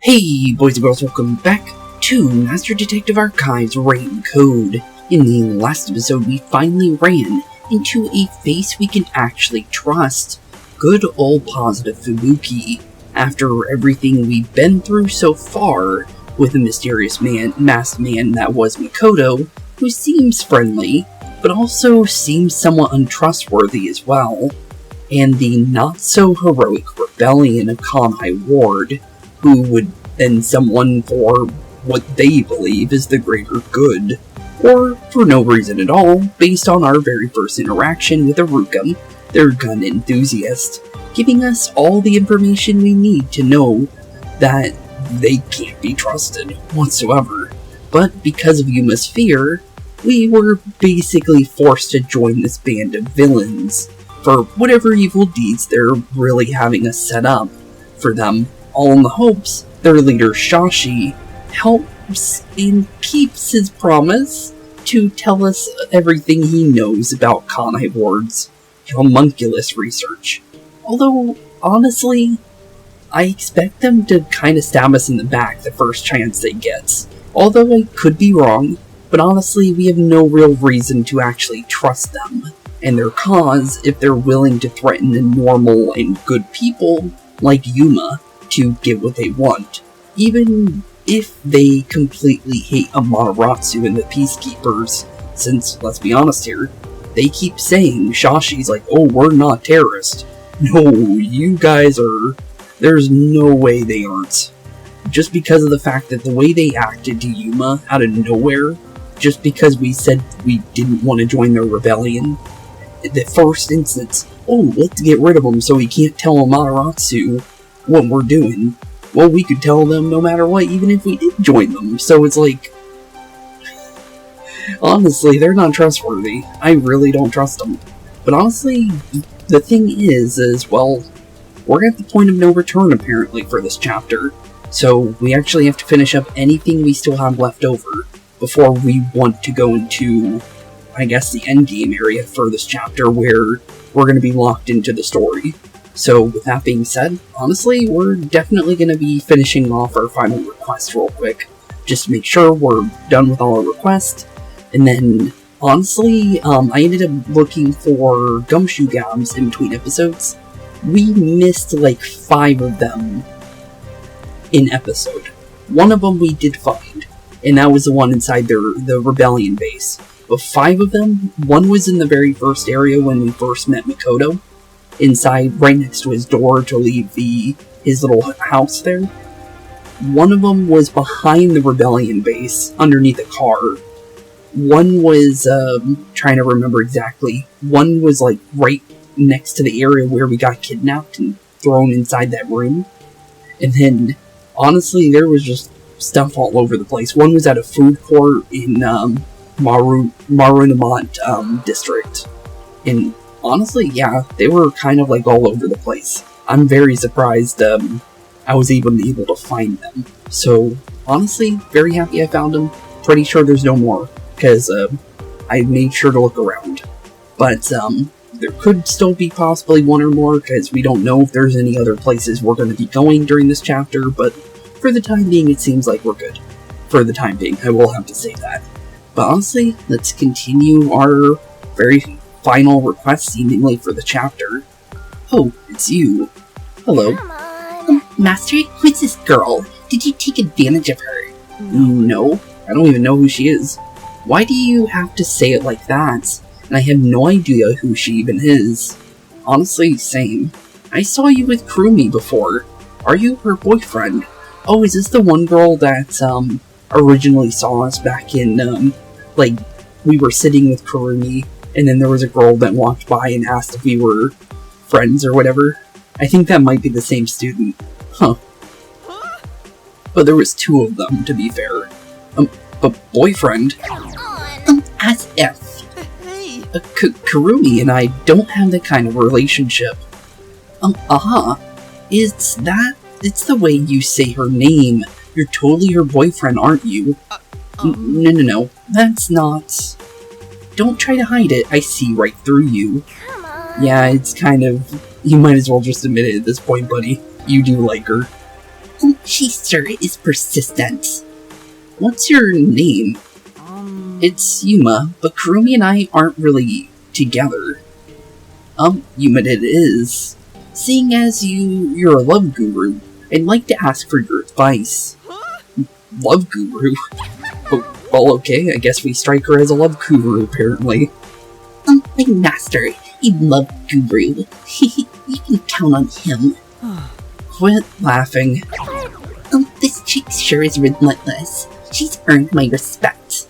Hey boys and girls, welcome back to Master Detective Archives Rain Code. In the last episode, we finally ran into a face we can actually trust. Good old positive Fubuki. After everything we've been through so far, with a mysterious masked man that was Makoto, who seems friendly, but also seems somewhat untrustworthy as well, and the not-so-heroic rebellion of Kanai Ward, who would end someone for what they believe is the greater good, or for no reason at all, based on our very first interaction with Aruka, their gun enthusiast, giving us all the information we need to know that they can't be trusted whatsoever. But because of Yuma's fear, we were basically forced to join this band of villains for whatever evil deeds they're really having us set up for them, all in the hopes their leader Shashi helps and keeps his promise to tell us everything he knows about Kanai Ward's homunculus research. Although, honestly, I expect them to kind of stab us in the back the first chance they get. Although I could be wrong, but honestly, we have no real reason to actually trust them and their cause if they're willing to threaten the normal and good people like Yuma to get what they want, even if they completely hate Amaterasu and the Peacekeepers, since, let's be honest here, they keep saying Shashi's like, oh, we're not terrorists. No, you guys are. There's no way they aren't. Just because of the fact that the way they acted to Yuma out of nowhere, just because we said we didn't want to join their rebellion, the first instance, oh, let's get rid of him so he can't tell Amaterasu what we're doing. Well, we could tell them no matter what, even if we did join them. So it's like, honestly, they're not trustworthy. I really don't trust them. But honestly, the thing is, well, we're at the point of no return, apparently, for this chapter. So we actually have to finish up anything we still have left over before we want to go into, I guess, the endgame area for this chapter, where we're going to be locked into the story. So, with that being said, honestly, we're definitely going to be finishing off our final request real quick, just to make sure we're done with all our requests. And then, honestly, I ended up looking for gumshoe gams in between episodes. We missed like 5 of them in episode. One of them we did find, and that was the one inside the rebellion base. But 5 of them, one was in the very first area when we first met Makoto, inside, right next to his door to leave his little house there. One of them was behind the rebellion base, underneath a car. One was, trying to remember exactly, one was like right next to the area where we got kidnapped and thrown inside that room. And then, honestly, there was just stuff all over the place. One was at a food court in, Marunamont, district. And honestly, yeah, they were kind of like all over the place. I'm very surprised I was even able to find them. So, honestly, very happy I found them. Pretty sure there's no more, because I made sure to look around. But there could still be possibly one or more, because we don't know if there's any other places we're going to be going during this chapter, but for the time being, it seems like we're good. For the time being, I will have to say that. But honestly, let's continue our very final request, seemingly, for the chapter. Oh, it's you. Hello. Master, who's this girl? Did you take advantage of her? No, I don't even know who she is. Why do you have to say it like that? And I have no idea who she even is. Honestly, same. I saw you with Kurumi before. Are you her boyfriend? Oh, is this the one girl that, originally saw us back in, like, we were sitting with Kurumi, and then there was a girl that walked by and asked if we were friends or whatever? I think that might be the same student. Huh. But there was 2 of them, to be fair. But boyfriend? As if. Kurumi and I don't have that kind of relationship. It's the way you say her name. You're totally her boyfriend, aren't you? No, that's not. Don't try to hide it, I see right through you. Come on. Yeah, it's kind of. You might as well just admit it at this point, buddy. You do like her. She sure is persistent. What's your name? It's Yuma, but Kurumi and I aren't really together. Yuma it is. Seeing as you're a love guru, I'd like to ask for your advice. Love guru? Oh, well, okay, I guess we strike her as a love guru, apparently. My master, a love guru. You can count on him. Quit laughing. This chick sure is relentless. She's earned my respect.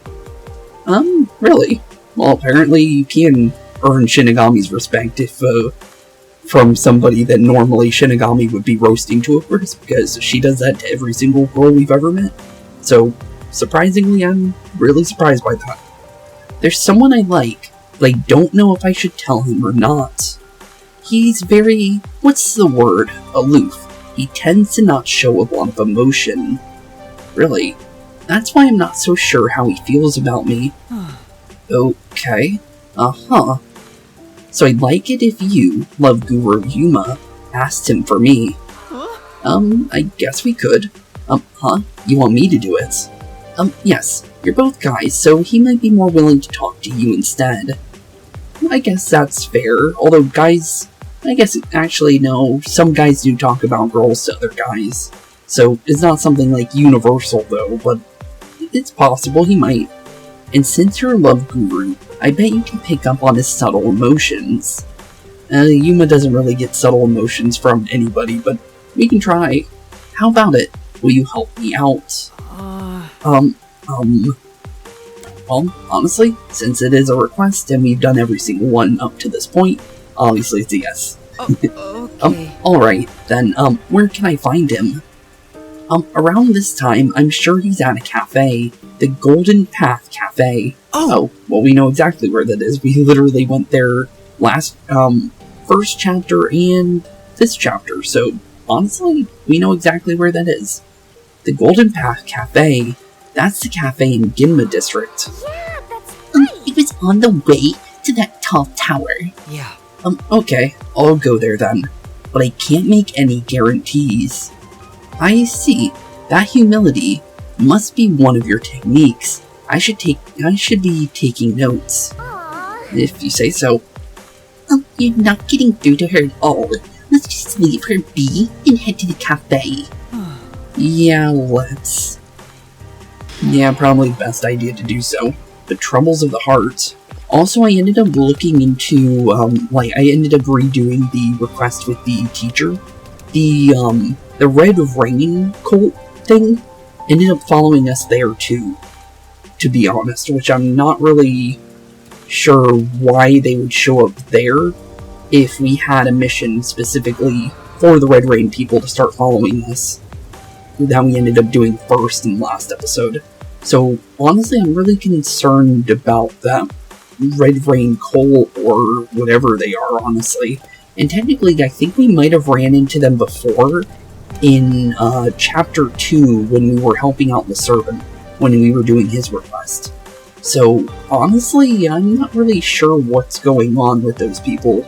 Really? Well, apparently you can earn Shinigami's respect if, from somebody that normally Shinigami would be roasting to a crisp, because she does that to every single girl we've ever met. So, surprisingly, I'm really surprised by that. There's someone I like, but I don't know if I should tell him or not. He's very, what's the word, aloof. He tends to not show a lot of emotion. Really? That's why I'm not so sure how he feels about me. Okay. Uh-huh. So I'd like it if you, Love Guru Yuma, asked him for me. I guess we could. You want me to do it? Yes. You're both guys, so he might be more willing to talk to you instead. I guess that's fair, although guys... I guess, actually, no, some guys do talk about girls to other guys. So, it's not something like universal, though, but it's possible he might. And since you're a love guru, I bet you can pick up on his subtle emotions. Yuma doesn't really get subtle emotions from anybody, but we can try. How about it? Will you help me out? Well, honestly, since it is a request and we've done every single one up to this point, obviously it's a yes. Okay. Alright, then, where can I find him? Around this time, I'm sure he's at a cafe. The Golden Path Cafe. Oh, well, we know exactly where that is. We literally went there last, first chapter and this chapter, so, honestly, we know exactly where that is. The Golden Path Cafe, that's the cafe in Ginma District. Yeah, that's right. It was on the way to that tall tower. Yeah. Okay, I'll go there then. But I can't make any guarantees. I see. That humility must be one of your techniques. I should be taking notes. Aww. If you say so. You're not getting through to her at all. Let's just leave her be and head to the cafe. Yeah, let's. Yeah, probably the best idea to do so. The troubles of the heart. Also, I ended up looking into, I ended up redoing the request with the teacher. The Red Rain cult thing ended up following us there too, to be honest, which I'm not really sure why they would show up there if we had a mission specifically for the Red Rain people to start following us. That we ended up doing first in the last episode. So, honestly, I'm really concerned about that Red Rain Coal or whatever they are, honestly. And technically, I think we might have ran into them before in Chapter 2 when we were helping out the servant, when we were doing his request. So, honestly, I'm not really sure what's going on with those people.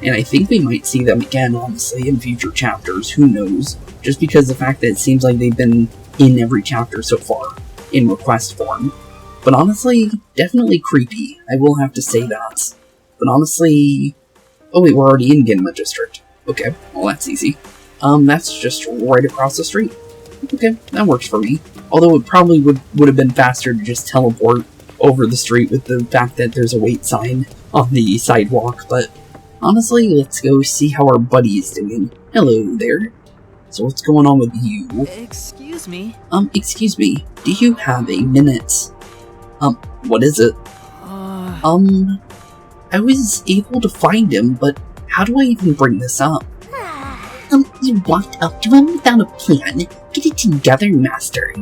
And I think we might see them again, honestly, in future chapters, who knows. Just because the fact that it seems like they've been in every chapter so far, in request form. But honestly, definitely creepy, I will have to say that. But honestly... Oh wait, we're already in Ginma District. Okay, well that's easy. That's just right across the street. Okay, that works for me. Although it probably would have been faster to just teleport over the street with the fact that there's a wait sign on the sidewalk, but... Honestly, let's go see how our buddy is doing. Hello there. So what's going on with you? Excuse me? Excuse me. Do you have a minute? What is it? I was able to find him, but how do I even bring this up? You walked up to him without a plan. Get it together, Master.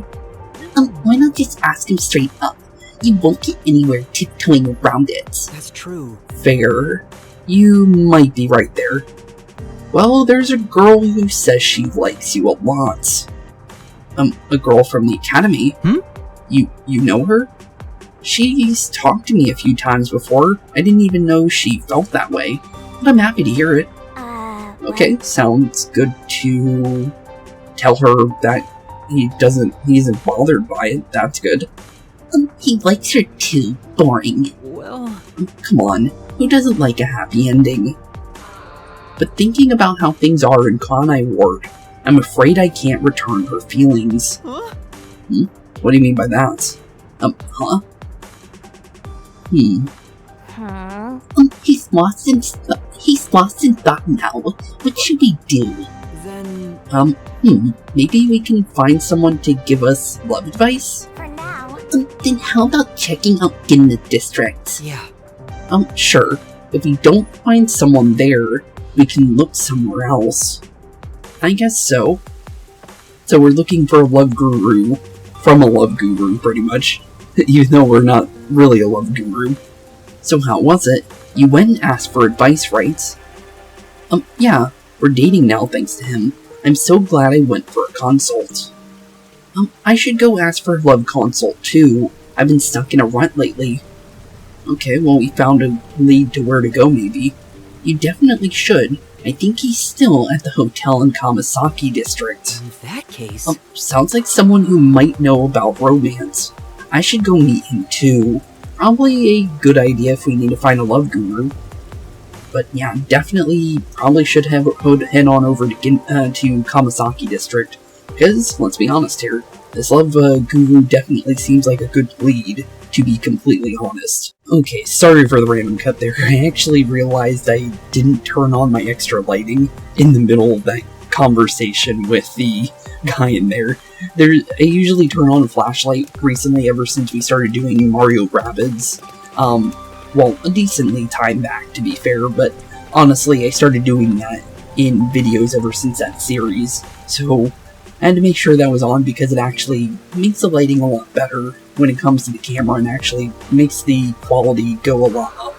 Why not just ask him straight up? You won't get anywhere tiptoeing around it. That's true. Fair. You might be right there. Well, there's a girl who says she likes you a lot. A girl from the academy? You know her? She's talked to me a few times before. I didn't even know she felt that way. But I'm happy to hear it. Okay, sounds good to tell her that he isn't bothered by it. That's good. He likes her too. Boring. Well... Come on, who doesn't like a happy ending? But thinking about how things are in Kanai Ward, I'm afraid I can't return her feelings. Huh? What do you mean by that? Huh? He's lost in thought now. What should we do? Then... Maybe we can find someone to give us love advice? For now. Then how about checking out in the district? Yeah. Sure. If we don't find someone there, we can look somewhere else. I guess so. So we're looking for a love guru. From a love guru, pretty much. Even though we're not really a love guru. So how was it? You went and asked for advice, right? Yeah. We're dating now thanks to him. I'm so glad I went for a consult. I should go ask for a love consult too. I've been stuck in a rut lately. Okay, well we found a lead to where to go maybe. You definitely should. I think he's still at the hotel in Kamasaki district. In that case... sounds like someone who might know about romance. I should go meet him too. Probably a good idea if we need to find a love guru. But yeah, definitely probably should head on over to Kamasaki district. Because, let's be honest here, this love guru definitely seems like a good lead, to be completely honest. Okay, sorry for the random cut there. I actually realized I didn't turn on my extra lighting in the middle of that conversation with the guy in there. I usually turn on a flashlight recently ever since we started doing Mario Rabbids. Well, a decently time back to be fair, but honestly I started doing that in videos ever since that series, so I had to make sure that was on because it actually makes the lighting a lot better when it comes to the camera and actually makes the quality go a lot up.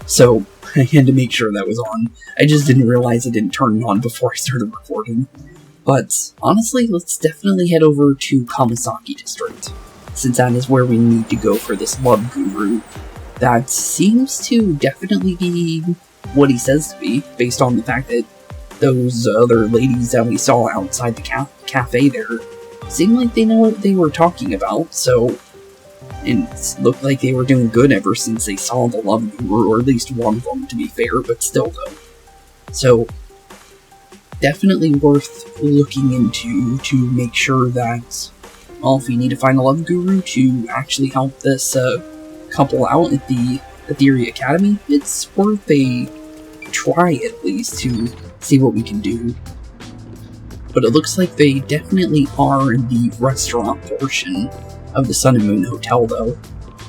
So I had to make sure that was on. I just didn't realize I didn't turn it on before I started recording. But honestly, let's definitely head over to Kamasaki district, since that is where we need to go for this love guru. That seems to definitely be what he says to be, based on the fact that those other ladies that we saw outside the cafe there seemed like they know what they were talking about, so... And it looked like they were doing good ever since they saw the love guru, or at least one of them to be fair, but still though. So, definitely worth looking into to make sure that, well, if you need to find a love guru to actually help this couple out at the Ethereal Academy, it's worth a try at least to see what we can do. But it looks like they definitely are in the restaurant portion of the Sun and Moon Hotel though.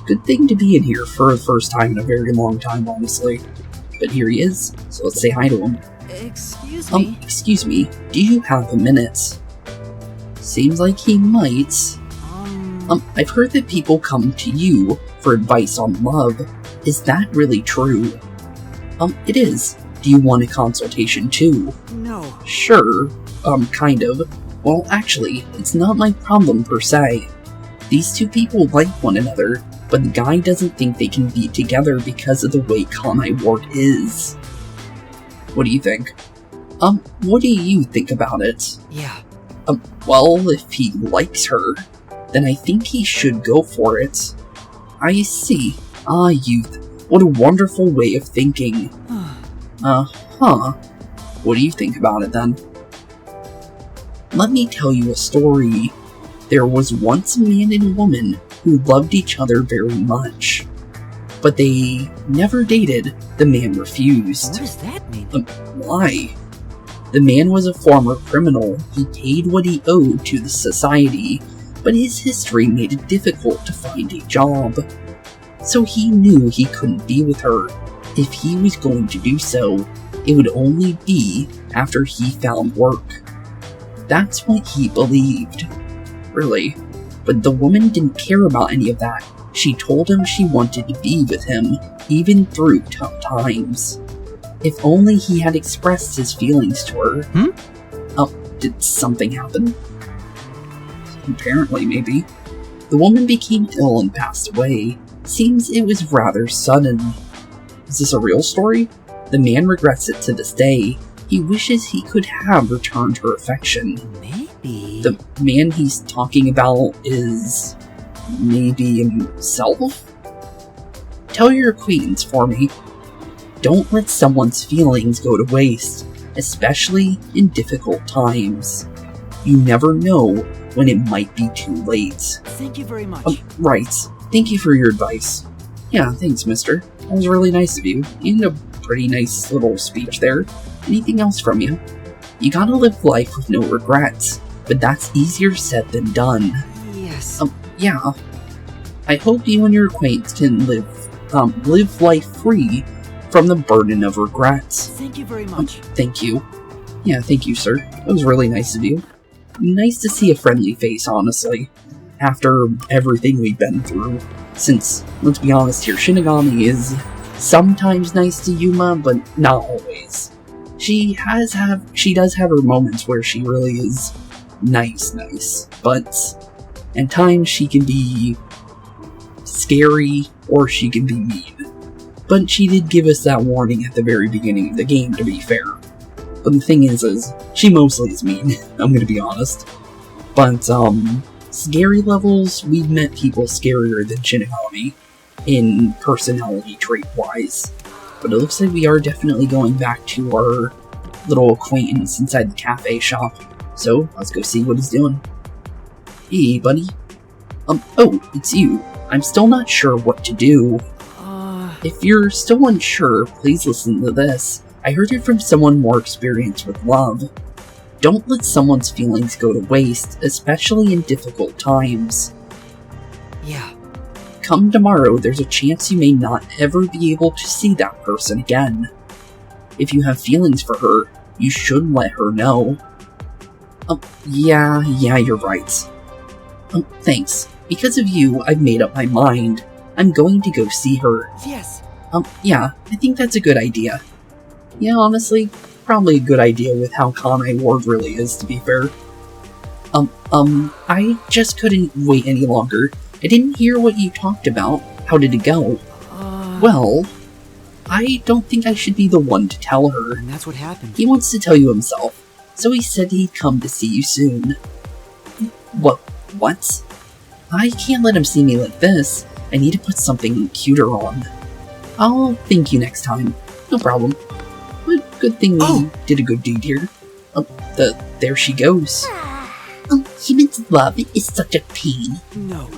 Good thing to be in here for the first time in a very long time, honestly. But here he is, so let's say hi to him. Excuse me? Excuse me, do you have a minute? Seems like he might. I've heard that people come to you for advice on love. Is that really true? It is. Do you want a consultation too? No. Sure. Kind of. Well, actually, it's not my problem per se. These two people like one another, but the guy doesn't think they can be together because of the way Kanai Ward is. What do you think? What do you think about it? Yeah. Well, if he likes her, then I think he should go for it. I see. Ah, youth. What a wonderful way of thinking. What do you think about it then? Let me tell you a story. There was once a man and a woman who loved each other very much. But they never dated. The man refused. What does that mean? Why? The man was a former criminal. He paid what he owed to the society, but his history made it difficult to find a job. So he knew he couldn't be with her. If he was going to do so, it would only be after he found work. That's what he believed. Really. But the woman didn't care about any of that. She told him she wanted to be with him, even through tough times. If only he had expressed his feelings to her. Did something happen? Apparently, maybe. The woman became ill and passed away. Seems it was rather sudden. Is this a real story? The man regrets it to this day. He wishes he could have returned her affection. Maybe. The man he's talking about is maybe himself? Tell your acquaintance for me. Don't let someone's feelings go to waste, especially in difficult times. You never know when it might be too late. Thank you very much. Right. Thank you for your advice. Yeah, thanks, mister. That was really nice of you. You had a pretty nice little speech there. Anything else from you? You gotta live life with no regrets, but that's easier said than done. Yes. Yeah. I hope you and your acquaintance can live life free from the burden of regrets. Thank you very much. Thank you. Yeah, thank you, sir. That was really nice of you. Nice to see a friendly face, honestly. After everything we've been through. Since, let's be honest here, Shinigami is sometimes nice to Yuma, but not always. She does have her moments where she really is nice, but at times she can be scary or she can be mean. But she did give us that warning at the very beginning of the game, to be fair. But the thing is she mostly is mean, I'm gonna be honest. But, scary levels, we've met people scarier than Shinigami, in personality trait-wise. But it looks like we are definitely going back to our little acquaintance inside the cafe shop. So, let's go see what he's doing. Hey, buddy. Oh, it's you. I'm still not sure what to do. If you're still unsure, please listen to this. I heard it from someone more experienced with love. Don't let someone's feelings go to waste, especially in difficult times. Yeah. Come tomorrow, there's a chance you may not ever be able to see that person again. If you have feelings for her, you should let her know. Yeah, you're right. Thanks. Because of you, I've made up my mind. I'm going to go see her. Yes. Yeah, I think that's a good idea. Yeah, honestly, probably a good idea with how Kanai Ward really is, to be fair. I just couldn't wait any longer. I didn't hear what you talked about. How did it go? Well, I don't think I should be the one to tell her. And that's what happened. He wants to tell you himself, so he said he'd come to see you soon. What? I can't let him see me like this. I need to put something cuter on. I'll thank you next time. No problem. But good thing we did a good deed here. There she goes. Human's love is such a pain. No.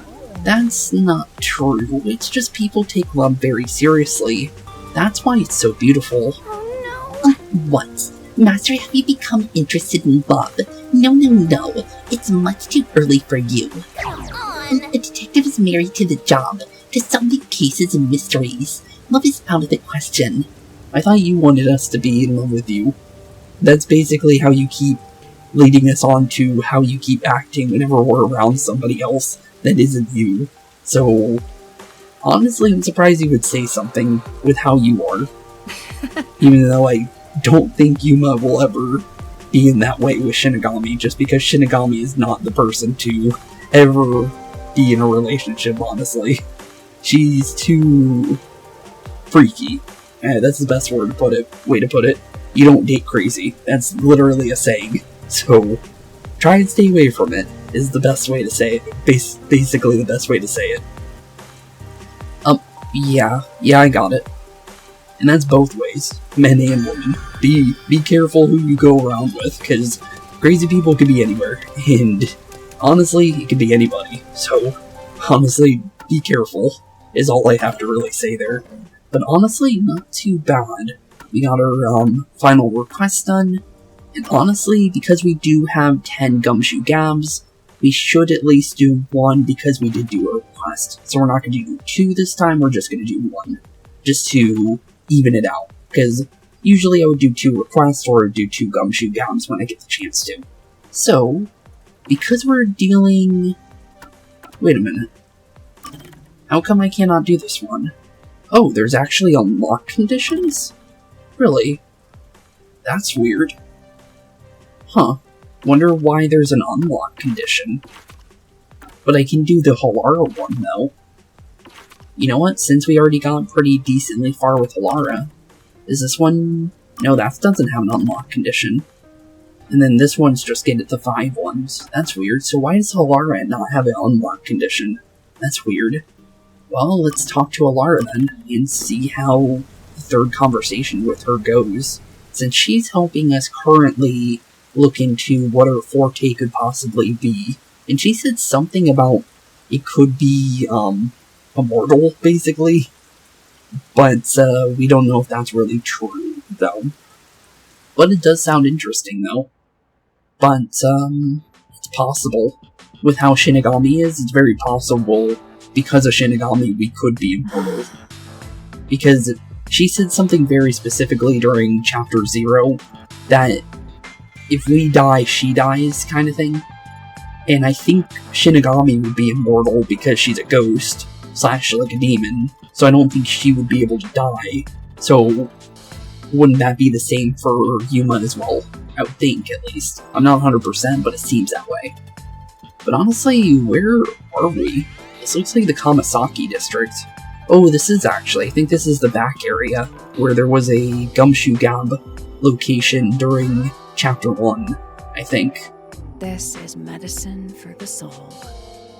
That's not true. It's just people take love very seriously. That's why it's so beautiful. What? Master, have you become interested in love? No. It's much too early for you. A detective is married to the job, to solving cases and mysteries. Love is out of the question. I thought you wanted us to be in love with you. That's basically how you keep leading us on to how you keep acting whenever we're around somebody else that isn't you. So, honestly, I'm surprised you would say something with how you are. Even though I don't think Yuma will ever be in that way with Shinigami, just because Shinigami is not the person to ever be in a relationship, honestly. She's too freaky. That's the best way to put it. You don't date crazy. That's literally a saying. So, try and stay away from it, is the best way to say it. Basically the best way to say it. Yeah, I got it. And that's both ways, men and women. Be careful who you go around with, because crazy people can be anywhere, and honestly, it can be anybody. So, honestly, be careful, is all I have to really say there. But honestly, not too bad. We got our final request done, and honestly, because we do have 10 gumshoe gabs, we should at least do 1 because we did do a request. So we're not going to do 2 this time, we're just going to do 1. Just to even it out. Because usually I would do 2 requests or do 2 gumshoe gabs when I get the chance to. So, because we're dealing... Wait a minute. How come I cannot do this one? Oh, there's actually unlock conditions? Really? That's weird. Huh. Wonder why there's an unlock condition. But I can do the Halara one, though. You know what? Since we already got pretty decently far with Halara, is this one... No, that doesn't have an unlock condition. And then this one's just get it to 5 ones. That's weird. So why does Halara not have an unlock condition? That's weird. Well, let's talk to Halara then, and see how the third conversation with her goes. Since she's helping us currently look into what her forte could possibly be. And she said something about it could be, immortal, basically. But, we don't know if that's really true, though. But it does sound interesting, though. But, it's possible. With how Shinigami is, it's very possible, because of Shinigami, we could be immortal. Because she said something very specifically during Chapter 0, that if we die, she dies, kind of thing. And I think Shinigami would be immortal because she's a ghost, / like a demon, so I don't think she would be able to die. So, wouldn't that be the same for Yuma as well? I would think, at least. I'm not 100%, but it seems that way. But honestly, where are we? This looks like the Kamasaki district. Oh, this is actually, I think this is the back area, where there was a Gumshoe Gab location during Chapter 1, I think. This is medicine for the soul.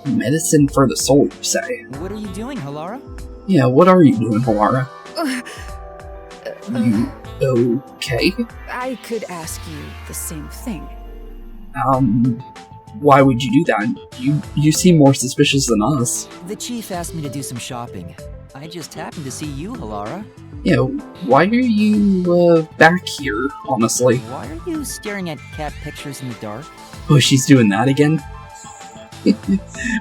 Medicine for the soul, you say? What are you doing, Halara? Yeah, what are you doing, Halara? You okay? I could ask you the same thing. Why would you do that? You seem more suspicious than us. The chief asked me to do some shopping. I just happened to see you, Halara. Yeah, why are you, back here, honestly? Why are you staring at cat pictures in the dark? Oh, she's doing that again?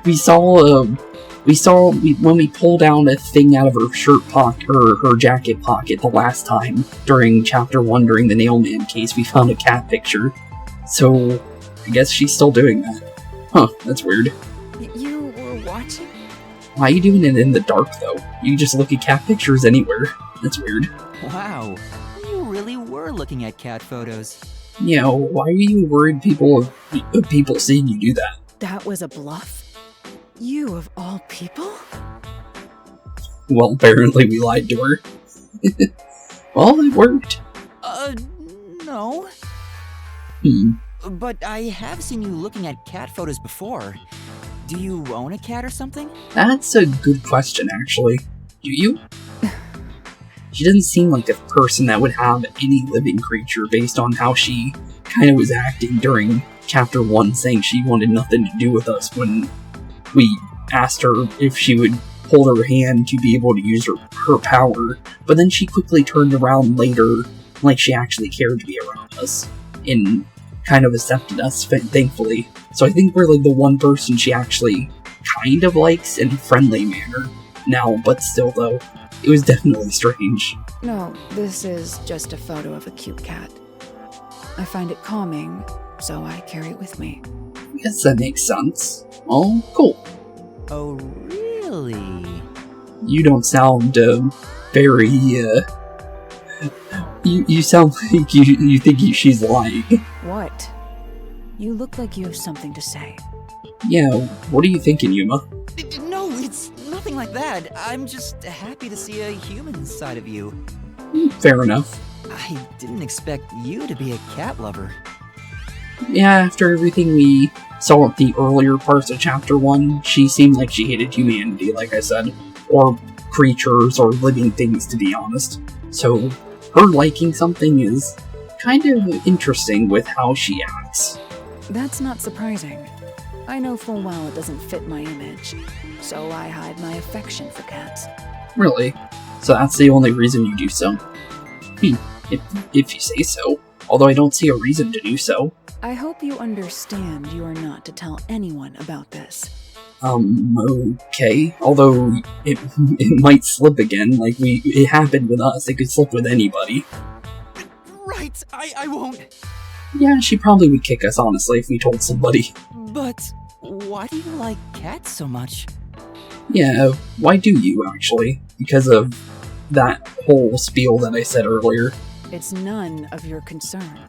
We saw when we pulled down a thing out of her shirt pocket, or her jacket pocket the last time, during Chapter 1, during the Nailman case, we found a cat picture. So, I guess she's still doing that. Huh, that's weird. You were watching? Why are you doing it in the dark, though? You can just look at cat pictures anywhere. That's weird. Wow, you really were looking at cat photos. Yeah, why are you worried of people seeing you do that? That was a bluff? You of all people? Well, apparently we lied to her. Well, it worked. No. But I have seen you looking at cat photos before. Do you own a cat or something? That's a good question, actually. Do you? She doesn't seem like a person that would have any living creature based on how she kind of was acting during Chapter 1, saying she wanted nothing to do with us when we asked her if she would hold her hand to be able to use her power. But then she quickly turned around later, like she actually cared to be around us, and kind of accepted us, thankfully. So I think we're like the one person she actually kind of likes in a friendly manner now, but still though, it was definitely strange. No, this is just a photo of a cute cat. I find it calming, so I carry it with me. I guess that makes sense. Oh, cool. Oh, really? You don't sound, very, You sound like you think she's lying. What? You look like you have something to say. Yeah, what are you thinking, Yuma? No, it's nothing like that. I'm just happy to see a human side of you. Fair enough. I didn't expect you to be a cat lover. Yeah, after everything we saw at the earlier parts of Chapter 1, she seemed like she hated humanity, like I said. Or creatures, or living things, to be honest. So, her liking something is kind of interesting with how she acts. That's not surprising. I know full well it doesn't fit my image, so I hide my affection for cats. Really? So that's the only reason you do so? If you say so. Although I don't see a reason to do so. I hope you understand you are not to tell anyone about this. Okay. Although, it might slip again, like it happened with us, it could slip with anybody. Right, I won't. Yeah, she probably would kick us, honestly, if we told somebody. But why do you like cats so much? Yeah, why do you, actually? Because of that whole spiel that I said earlier. It's none of your concern.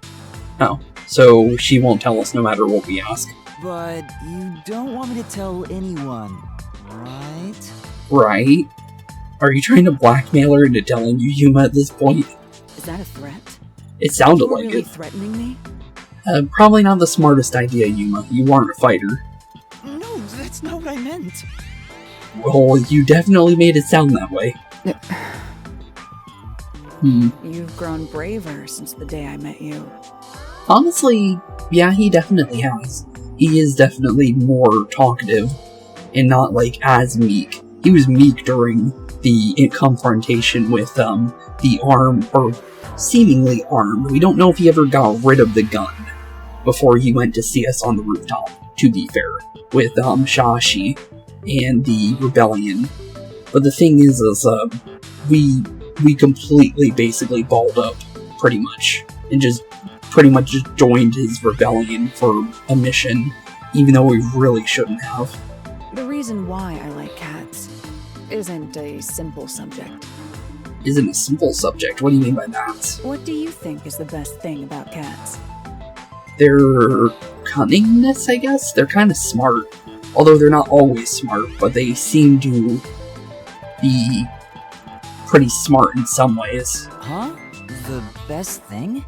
Oh, so she won't tell us no matter what we ask. But you don't want me to tell anyone, right? Right? Are you trying to blackmail her into telling you, Yuma, at this point? Is that a threat? It sounded You're like really it. threatening me? Probably not the smartest idea, Yuma. You aren't a fighter. No, that's not what I meant. Well, you definitely made it sound that way. You've grown braver since the day I met you. Honestly, yeah, he definitely has. He is definitely more talkative, and not, like, as meek. He was meek during the confrontation with, the armed, or seemingly armed. We don't know if he ever got rid of the gun before he went to see us on the rooftop, to be fair, with, Shashi and the rebellion. But the thing is, we completely basically balled up, pretty much, and just joined his rebellion for a mission, even though we really shouldn't have. The reason why I like cats isn't a simple subject. Isn't a simple subject? What do you mean by that? What do you think is the best thing about cats? Their cunningness, I guess? They're kind of smart. Although they're not always smart, but they seem to be pretty smart in some ways. Huh? The best thing?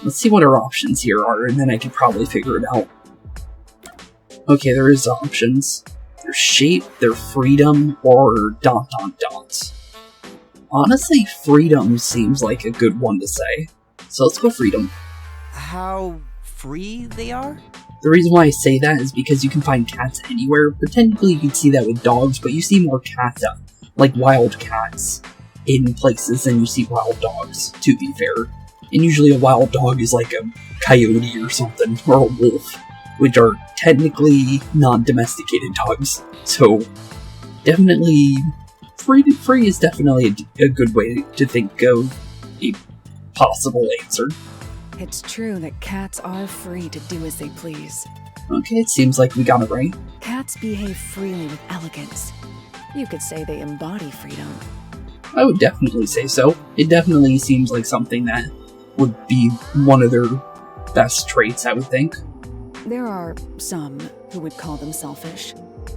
Let's see what our options here are, and then I can probably figure it out. Okay, there is options. Their shape, their freedom, or ... Honestly, freedom seems like a good one to say. So let's go freedom. How free they are? The reason why I say that is because you can find cats anywhere, but technically you can see that with dogs, but you see more cats, like wild cats, in places than you see wild dogs, to be fair. And usually a wild dog is like a coyote or something, or a wolf, which are technically non-domesticated dogs. So, definitely, free is definitely a good way to think of a possible answer. It's true that cats are free to do as they please. Okay, it seems like we got it right. Cats behave freely with elegance. You could say they embody freedom. I would definitely say so. It definitely seems like something that would be one of their best traits, I would think. There are some who would call them selfish,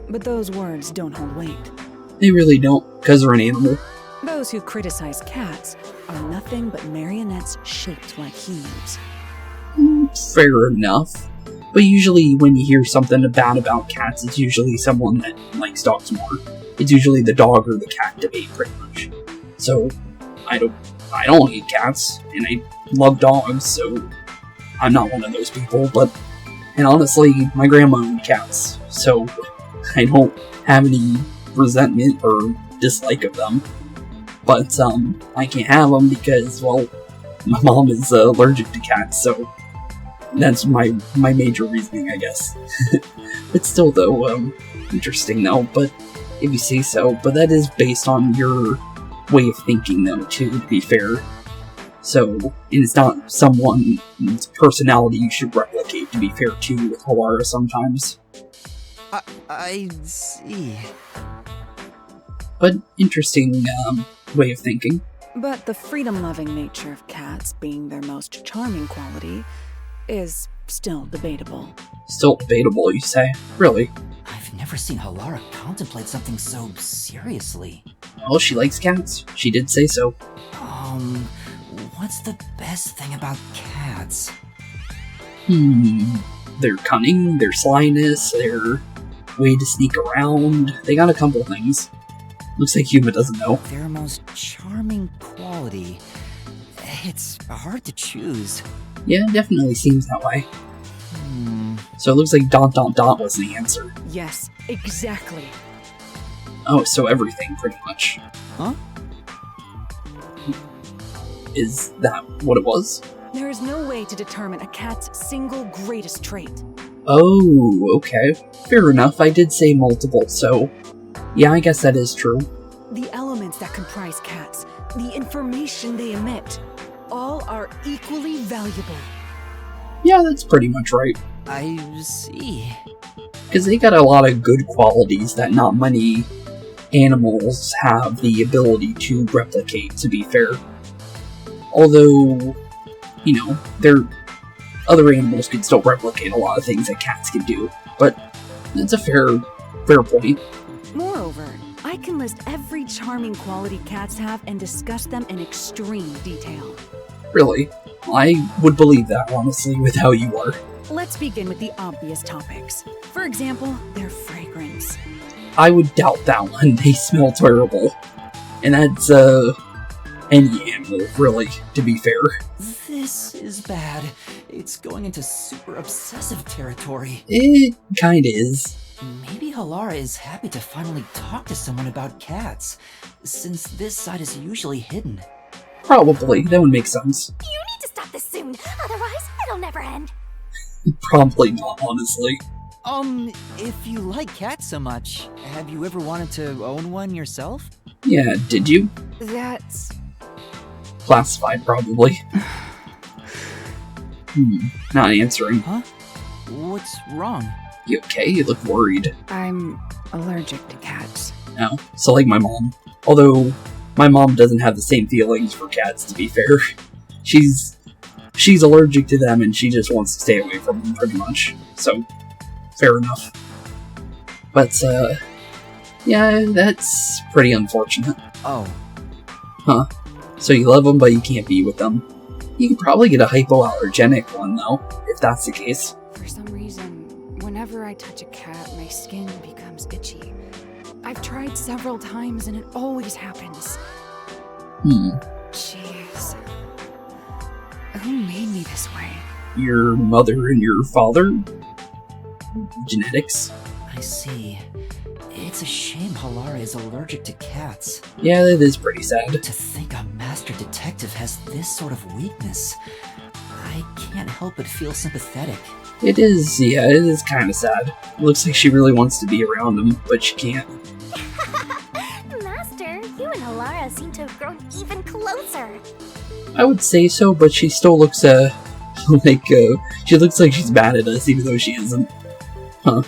but those words don't hold weight. They really don't, because they're an animal. Those who criticize cats are nothing but marionettes shaped like humans. Fair enough. But usually when you hear something bad about cats, it's usually someone that likes dogs more. It's usually the dog or the cat debate, pretty much. So, I don't hate cats, and I love dogs, so I'm not one of those people, and honestly, my grandma owned cats, so I don't have any resentment or dislike of them. But, I can't have them because, well, my mom is allergic to cats, so that's my major reasoning, I guess. But still, though, interesting, though, but if you say so. But that is based on your way of thinking, though, too, to be fair. So, and it's not someone's personality you should replicate, to be fair, too, with Halara sometimes. I see. But interesting, way of thinking. But the freedom-loving nature of cats being their most charming quality is still debatable. Still debatable, you say? Really? I've never seen Halara contemplate something so seriously. Well, she likes cats. She did say so. What's the best thing about cats? Their cunning, their slyness, their way to sneak around. They got a couple things. Looks like Yuma doesn't know. Their most charming quality. It's hard to choose. Yeah, it definitely seems that way. So it looks like ... was the answer. Yes, exactly. Oh, so everything, pretty much. Huh? Is that what it was? There is no way to determine a cat's single greatest trait. Oh, okay. Fair enough, I did say multiple, so... yeah, I guess that is true. The elements that comprise cats, the information they emit, all are equally valuable. Yeah, that's pretty much right. I see. Because they got a lot of good qualities that not many animals have the ability to replicate, to be fair. Although, other animals can still replicate a lot of things that cats can do. But that's a fair point. Moreover, I can list every charming quality cats have and discuss them in extreme detail. Really? I would believe that, honestly, with how you are. Let's begin with the obvious topics. For example, their fragrance. I would doubt that one. They smell terrible. And that's, any animal, really, to be fair. This is bad. It's going into super obsessive territory. It kinda is. Maybe Halara is happy to finally talk to someone about cats, since this side is usually hidden. Probably. That would make sense. You need to stop this soon, otherwise it'll never end. Probably not, honestly. If you like cats so much, have you ever wanted to own one yourself? Yeah, did you? That's... Classified, probably. Not answering. Huh? What's wrong? You okay? You look worried. I'm allergic to cats. No. So like my mom. Although, my mom doesn't have the same feelings for cats, to be fair. She's allergic to them and she just wants to stay away from them, pretty much. So, fair enough. But, yeah, that's pretty unfortunate. Oh. Huh. So you love them, but you can't be with them. You could probably get a hypoallergenic one, though, if that's the case. For some reason, whenever I touch a cat, my skin becomes itchy. I've tried several times and it always happens. Jeez. Who made me this way? Your mother and your father? Genetics? I see. It's a shame Halara is allergic to cats. Yeah, that is pretty sad. To think a master detective has this sort of weakness. I can't help but feel sympathetic. It is, yeah, it is kind of sad. It looks like she really wants to be around him, but she can't. Master, you and Halara seem to have grown even closer. I would say so, but she still looks, she looks like she's mad at us, even though she isn't. Huh.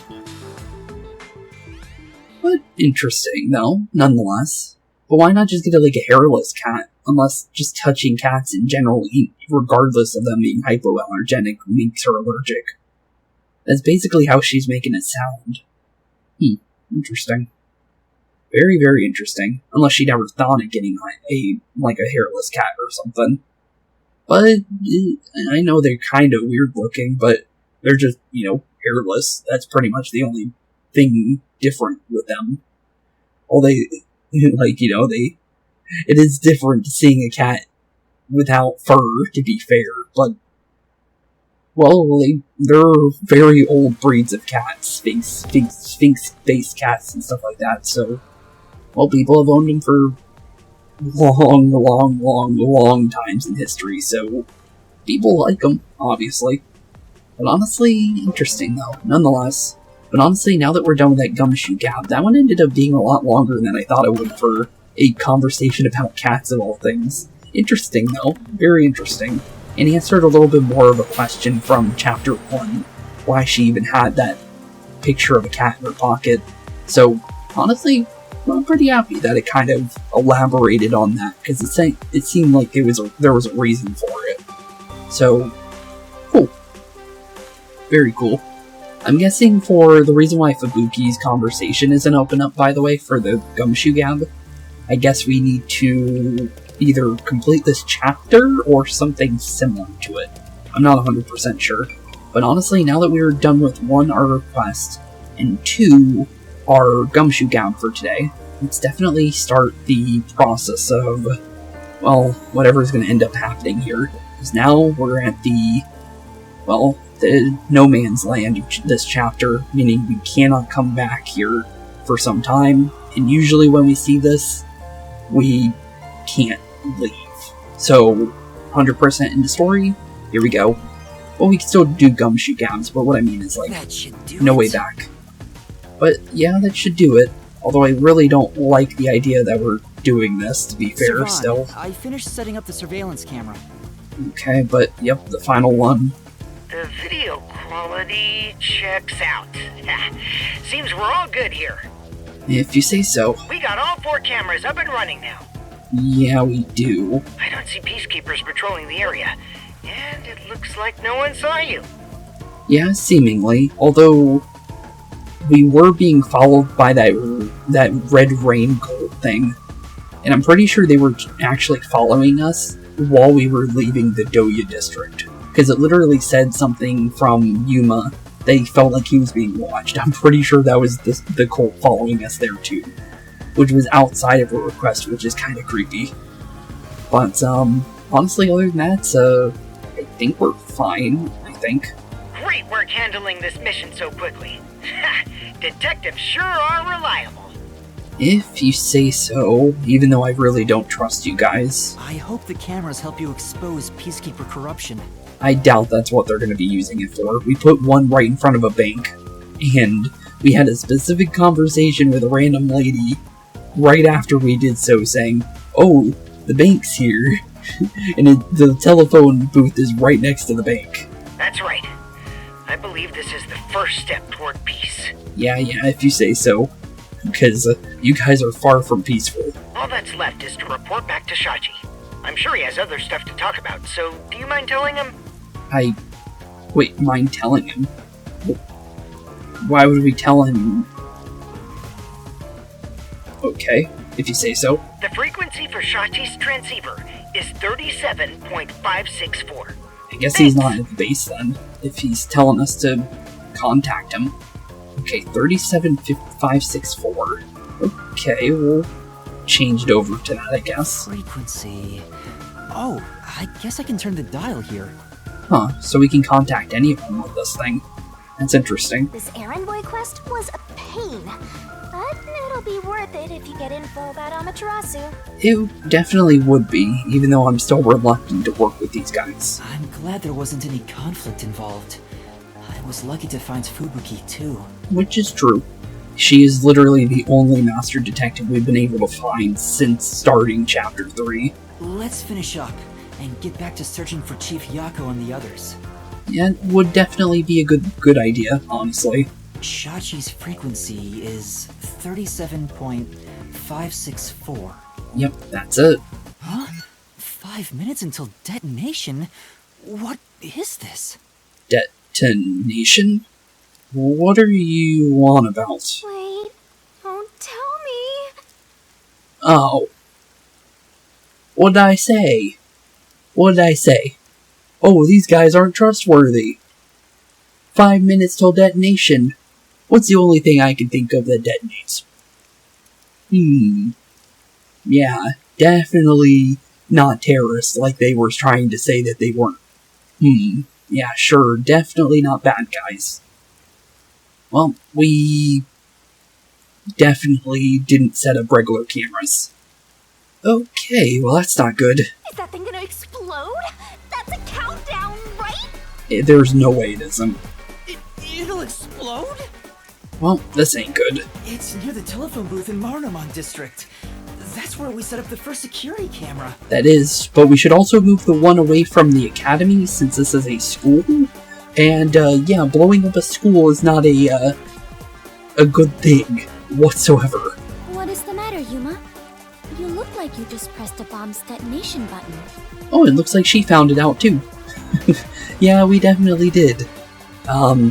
But interesting, though, nonetheless. But why not just get a hairless cat? Unless just touching cats in general, regardless of them being hypoallergenic, makes her allergic. That's basically how she's making it sound. Interesting. Very, very interesting. Unless she never thought of getting a hairless cat or something. But, I know they're kind of weird looking, but they're just, hairless. That's pretty much the only thing different with them. Well, it is different seeing a cat without fur, to be fair, but, well, they're very old breeds of cats, sphinx-based cats and stuff like that, so, well, people have owned them for long times in history, so people like them, obviously. But honestly, interesting though, nonetheless. But honestly, now that we're done with that gumshoe gap, that one ended up being a lot longer than I thought it would for a conversation about cats of all things. Interesting though, very interesting. And he answered a little bit more of a question from Chapter 1, why she even had that picture of a cat in her pocket. So, honestly, I'm pretty happy that it kind of elaborated on that, because it seemed like there was a reason for it. So, cool. Very cool. I'm guessing for the reason why Fubuki's conversation isn't open up, by the way, for the gumshoe gab, I guess we need to either complete this chapter or something similar to it. I'm not 100% sure. But honestly, now that we're done with 1, our request, and 2, our gumshoe gab for today, let's definitely start the process of, well, whatever's going to end up happening here. Because now we're at the no man's land this chapter, meaning we cannot come back here for some time, and usually when we see this, we can't leave. So, 100% in the story, here we go. Well, we can still do gumshoe gabs, but what I mean is, no way back. But, yeah, that should do it. Although I really don't like the idea that we're doing this, to be fair, Savon, still. I finished setting up the surveillance camera. Okay, but, yep, the final one. The video quality checks out. Seems we're all good here. If you say so. We got all 4 cameras up and running now. Yeah, we do. I don't see peacekeepers patrolling the area. And it looks like no one saw you. Yeah, seemingly. Although, we were being followed by that red rain gold thing. And I'm pretty sure they were actually following us. while we were leaving the Doya district. Because it literally said something from Yuma that he felt like he was being watched. I'm pretty sure that was the cult following us there too. Which was outside of a request, which is kind of creepy. But, honestly, other than that, I think we're fine, I think. Great work handling this mission so quickly. Detectives sure are reliable. If you say so, even though I really don't trust you guys. I hope the cameras help you expose Peacekeeper corruption. I doubt that's what they're going to be using it for. We put one right in front of a bank, and we had a specific conversation with a random lady right after we did so, saying, "Oh, the bank's here," and the telephone booth is right next to the bank. That's right. I believe this is the first step toward peace. Yeah, if you say so. Because you guys are far from peaceful. All that's left is to report back to Shachi. I'm sure he has other stuff to talk about, so do you mind telling him? Wait, mind telling him? Why would we tell him? Okay, if you say so. The frequency for Shachi's transceiver is 37.564. I guess he's not at the base then, if he's telling us to contact him. Okay, 37.564. Okay, we'll change it over to that, I guess. Frequency. Oh, I guess I can turn the dial here. Huh, so we can contact anyone with this thing. That's interesting. This errand boy quest was a pain, but it'll be worth it if you get info about Amaterasu. It definitely would be, even though I'm still reluctant to work with these guys. I'm glad there wasn't any conflict involved. I was lucky to find Fubuki, too. Which is true. She is literally the only master detective we've been able to find since starting Chapter 3. Let's finish up and get back to searching for Chief Yakou and the others. Yeah, it would definitely be a good idea, honestly. Shachi's frequency is 37.564. Yep, that's it. Huh? 5 minutes until detonation? What is this? Detonation? What are you on about? Wait, don't tell me. Oh. What did I say? What did I say? Oh, these guys aren't trustworthy. 5 minutes till detonation. What's the only thing I can think of that detonates? Yeah, definitely not terrorists like they were trying to say that they weren't. Yeah, sure, definitely not bad guys. Well, we definitely didn't set up regular cameras. Okay, well that's not good. Is that thing gonna explode? That's a countdown, right? There's no way it isn't. It'll explode? Well, this ain't good. It's near the telephone booth in Marunouman District. That's where we set up the first security camera. That is, but we should also move the one away from the academy since this is a school. And, yeah, blowing up a school is not a good thing whatsoever. What is the matter, Yuma? You look like you just pressed a bomb's detonation button. Oh, it looks like she found it out too. Yeah, we definitely did.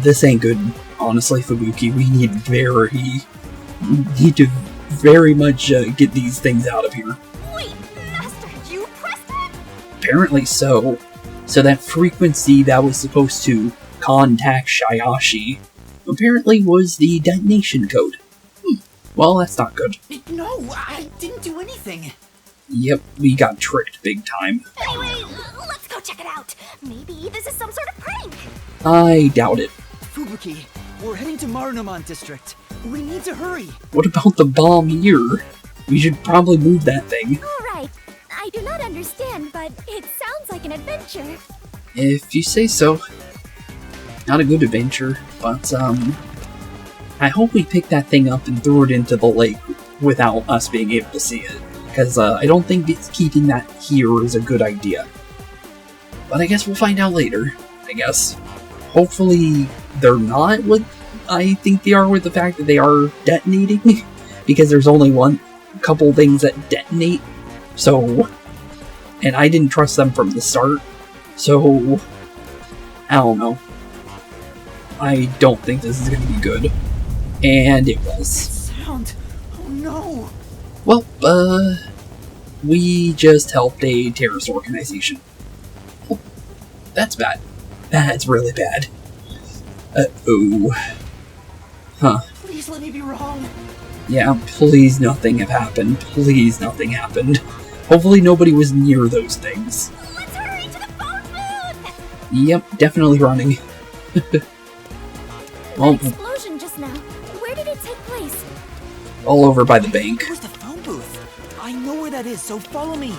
This ain't good. Honestly, Fubuki, we need to very much get these things out of here. Wait, Master, you pressed it? Apparently so. So that frequency that was supposed to contact Shayashi apparently was the detonation code. Well, that's not good. No, I didn't do anything. Yep, we got tricked big time. Anyway, let's go check it out. Maybe this is some sort of prank. I doubt it. Fubuki, we're heading to Marunouman District. We need to hurry. What about the bomb here? We should probably move that thing. Alright, I do not understand, but it sounds like an adventure. If you say so. Not a good adventure, but, I hope we pick that thing up and throw it into the lake without us being able to see it. Because, I don't think keeping that here is a good idea. But I guess we'll find out later, I guess. Hopefully, they're not what I think they are with the fact that they are detonating. Because there's only couple things that detonate. So, and I didn't trust them from the start. So, I don't know. I don't think this is going to be good. And it was. Sound. Oh no. Well, We just helped a terrorist organization. Oh, that's bad. That's really bad. Uh-oh. Huh. Please let me be wrong. Yeah, please nothing have happened. Please nothing happened. Hopefully nobody was near those things. Let's hurry to the phone booth! Yep, definitely running. Well, That explosion just now. Where did it take place? all over by the bank. Where's the phone booth? I know where that is, so follow me.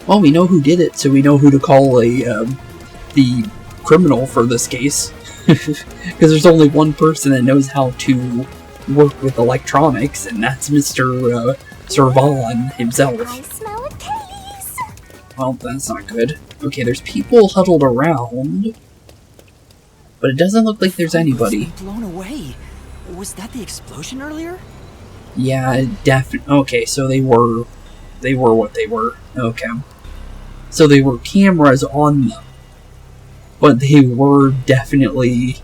Well, we know who did it, so we know who to call the criminal for this case. Because there's only one person that knows how to work with electronics, and that's Mr. Servan himself. I smell a case! Well, that's not good. Okay, there's people huddled around, but it doesn't look like there's anybody. Blown away. Was that the explosion earlier? Yeah, definitely. Okay, so they were what they were. Okay. So they were cameras on them, but they were definitely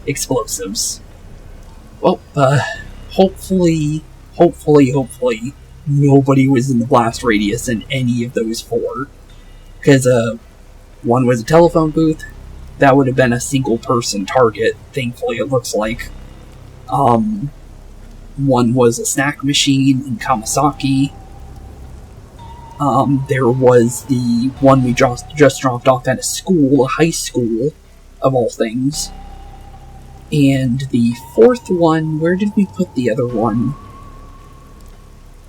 explosives. Well, hopefully, nobody was in the blast radius in any of those four. Because, one was a telephone booth. That would have been a single person target, thankfully it looks like. One was a snack machine in Kamasaki. There was the one we just dropped off at a school, a high school, of all things. And the fourth one, where did we put the other one?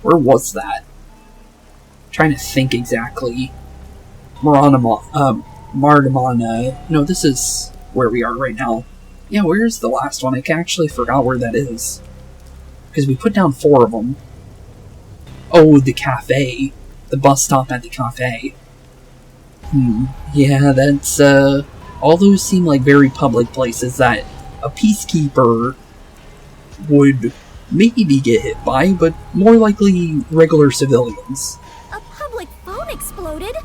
Where was that? Trying to think exactly. Mardamana. No, this is where we are right now. Yeah, where's the last one? I actually forgot where that is. Because we put down 4 of them. Oh, the cafe. The bus stop at the cafe. Yeah, that's, all those seem like very public places that a peacekeeper would maybe get hit by, but more likely regular civilians. A public phone exploded?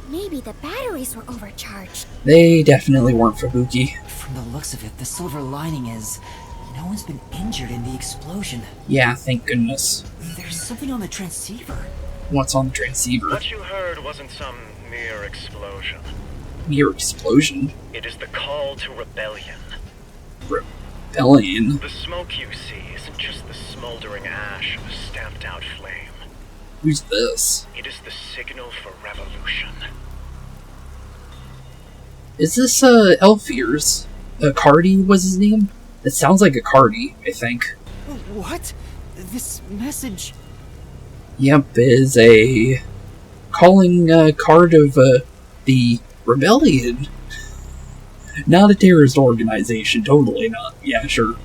Maybe the batteries were overcharged. They definitely weren't Fubuki. From the looks of it, the silver lining is no one's been injured in the explosion. Yeah, thank goodness. There's something on the transceiver. What's on the transceiver? What you heard wasn't some mere explosion. Mere explosion? It is the call to rebellion. Rebellion? The smoke you see isn't just the smoldering ash of a stamped-out flame. Who's this? It is the signal for revolution. Is this, Elfier's? Cardi was his name? It sounds like a Cardi, I think. What? This message... Yep, is a calling card of the rebellion. Not a terrorist organization, totally not. Yeah, sure.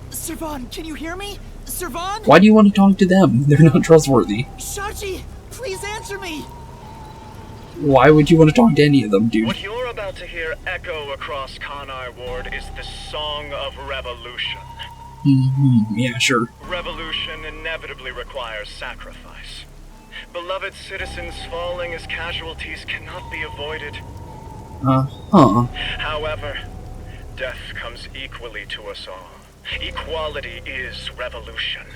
Servan, can you hear me? Servan? Why do you want to talk to them? They're not trustworthy. Shachi, please answer me! Why would you want to talk to any of them, dude? What you're about to hear echo across Kanai Ward is the Song of Revolution. Yeah, sure. Revolution inevitably requires sacrifice. Beloved citizens falling as casualties cannot be avoided. However, death comes equally to us all. Equality is revolution.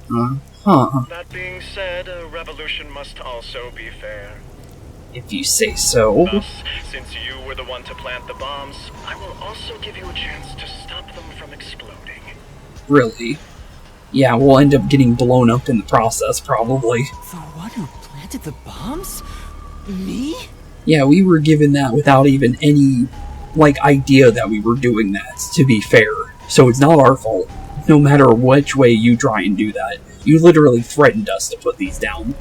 That being said, a revolution must also be fair. If you say so. Thus, since you were the one to plant the bombs, I will also give you a chance to stop them from exploding. Really? Yeah, we'll end up getting blown up in the process, probably. The one who planted the bombs? Me? Yeah, we were given that without even any, idea that we were doing that, to be fair. So it's not our fault. No matter which way you try and do that. You literally threatened us to put these down.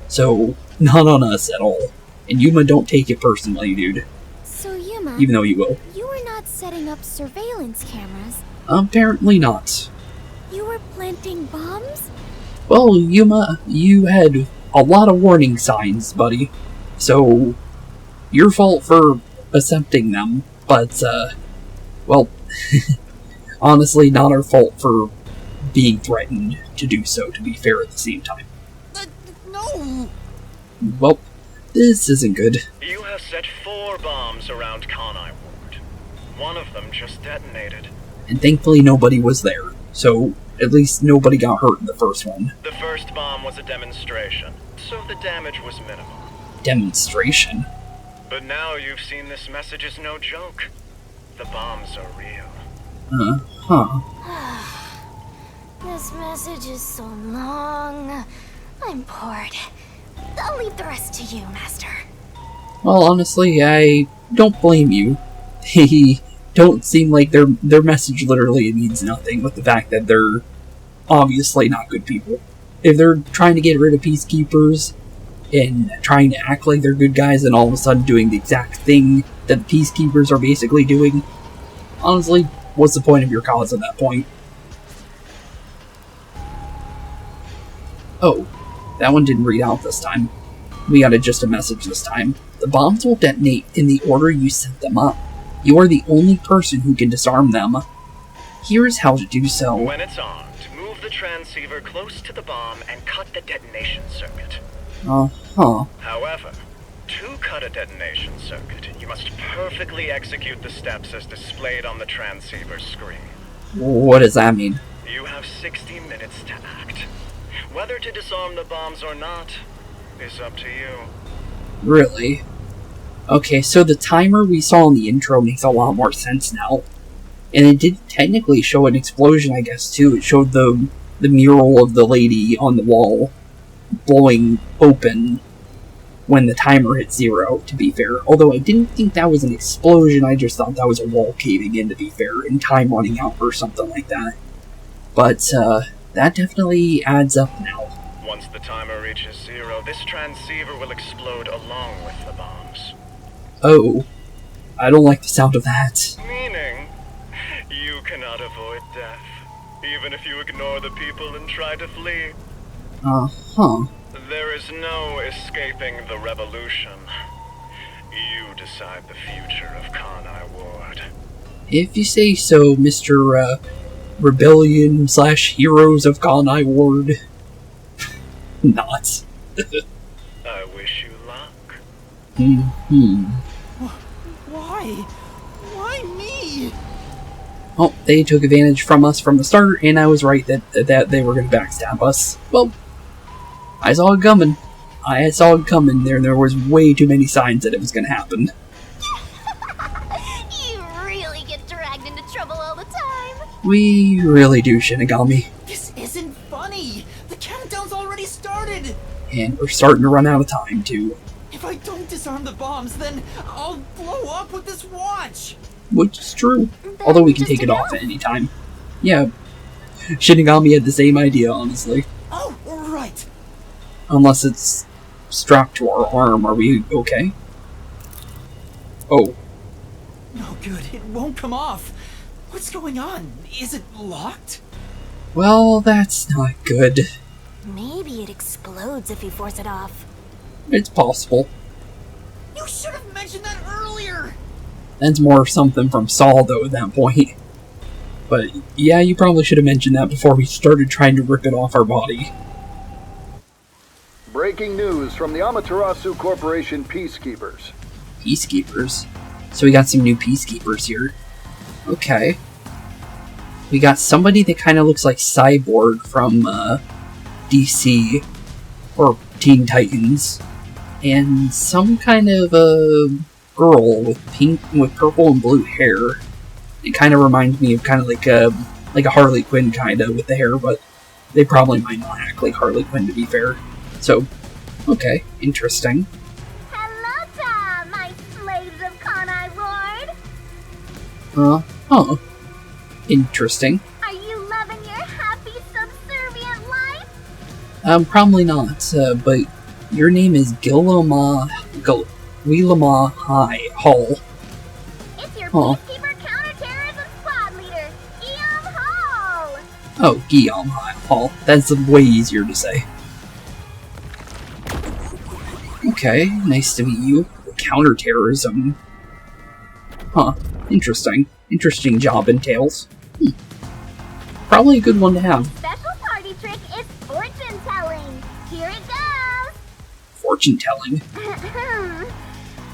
So, not on us at all. And Yuma, don't take it personally, dude. So Yuma, Even though you will. you were not setting up surveillance cameras. Apparently not. You were planting bombs? Well, Yuma, you had a lot of warning signs, buddy. So, your fault for accepting them. But, well, honestly, not our fault for being threatened to do so, to be fair at the same time. No! Well, this isn't good. You have set 4 bombs around Kanai Ward. One of them just detonated. And thankfully nobody was there, so at least nobody got hurt in the first one. The first bomb was a demonstration. so the damage was minimal. Demonstration? But now you've seen this message is no joke. The bombs are real. Huh. This message is so long. I'm bored. I'll leave the rest to you, Master. Well, honestly, I don't blame you. They don't seem like their message literally means nothing, with the fact that they're obviously not good people. If they're trying to get rid of peacekeepers and trying to act like they're good guys and all of a sudden doing the exact thing that the peacekeepers are basically doing, honestly, what's the point of your cause at that point? Oh, that one didn't read out this time. We got just a message this time. The bombs will detonate in the order you set them up. You are the only person who can disarm them. Here's how to do so. When it's armed, move the transceiver close to the bomb and cut the detonation circuit. However, to cut a detonation circuit, you must perfectly execute the steps as displayed on the transceiver screen. What does that mean? You have 60 minutes to act. Whether to disarm the bombs or not is up to you. Really? Okay, so the timer we saw in the intro makes a lot more sense now. And it did technically show an explosion, I guess, too. It showed the mural of the lady on the wall blowing open when the timer hit 0, to be fair. Although I didn't think that was an explosion, I just thought that was a wall caving in, to be fair, and time running out or something like that. But, that definitely adds up now. Once the timer reaches 0, this transceiver will explode along with the bombs. Oh. I don't like the sound of that. Meaning, you cannot avoid death, even if you ignore the people and try to flee. There is no escaping the revolution. You decide the future of Kanai Ward. If you say so, Mr. Rebellion/Heroes of Kanai Ward. Not. I wish you luck. Why? Why me? Well, they took advantage from us from the start, and I was right that they were going to backstab us. Well, I saw it coming. There was way too many signs that it was going to happen. You really get dragged into trouble all the time. We really do, Shinigami. This isn't funny. The countdown's already started. And we're starting to run out of time, too. If I don't disarm the bombs, then I'll blow up with this watch. Which is true. Although we can take it off at any time. Yeah, Shinigami had the same idea, honestly. Oh, right. Unless it's strapped to our arm. Are we okay? Oh. No good. It won't come off. What's going on? Is it locked? Well, that's not good. Maybe it explodes if you force it off. It's possible. You should have mentioned that earlier. That's more something from Saul, though, at that point. But, yeah, you probably should have mentioned that before we started trying to rip it off our body. Breaking news from the Amaterasu Corporation Peacekeepers. Peacekeepers? So we got some new Peacekeepers here. Okay. We got somebody that kind of looks like Cyborg from, DC. Or Teen Titans. And some kind of, girl with purple and blue hair. It kind of reminds me of kind of like a Harley Quinn kind of with the hair, but they probably might not act like Harley Quinn, to be fair. So, okay, interesting. Hello, my slaves of Kanai Ward. Interesting. Are you loving your happy, subservient life? Probably not, but your name is Willama Hall. It's your peacekeeper counterterrorism squad leader, Guillaume Hall. Oh, Guillaume Hall. That's way easier to say. Okay, nice to meet you. Counterterrorism. Huh, interesting. Interesting job entails. Probably a good one to have. Special party trick is fortune telling. Here it goes. Fortune telling?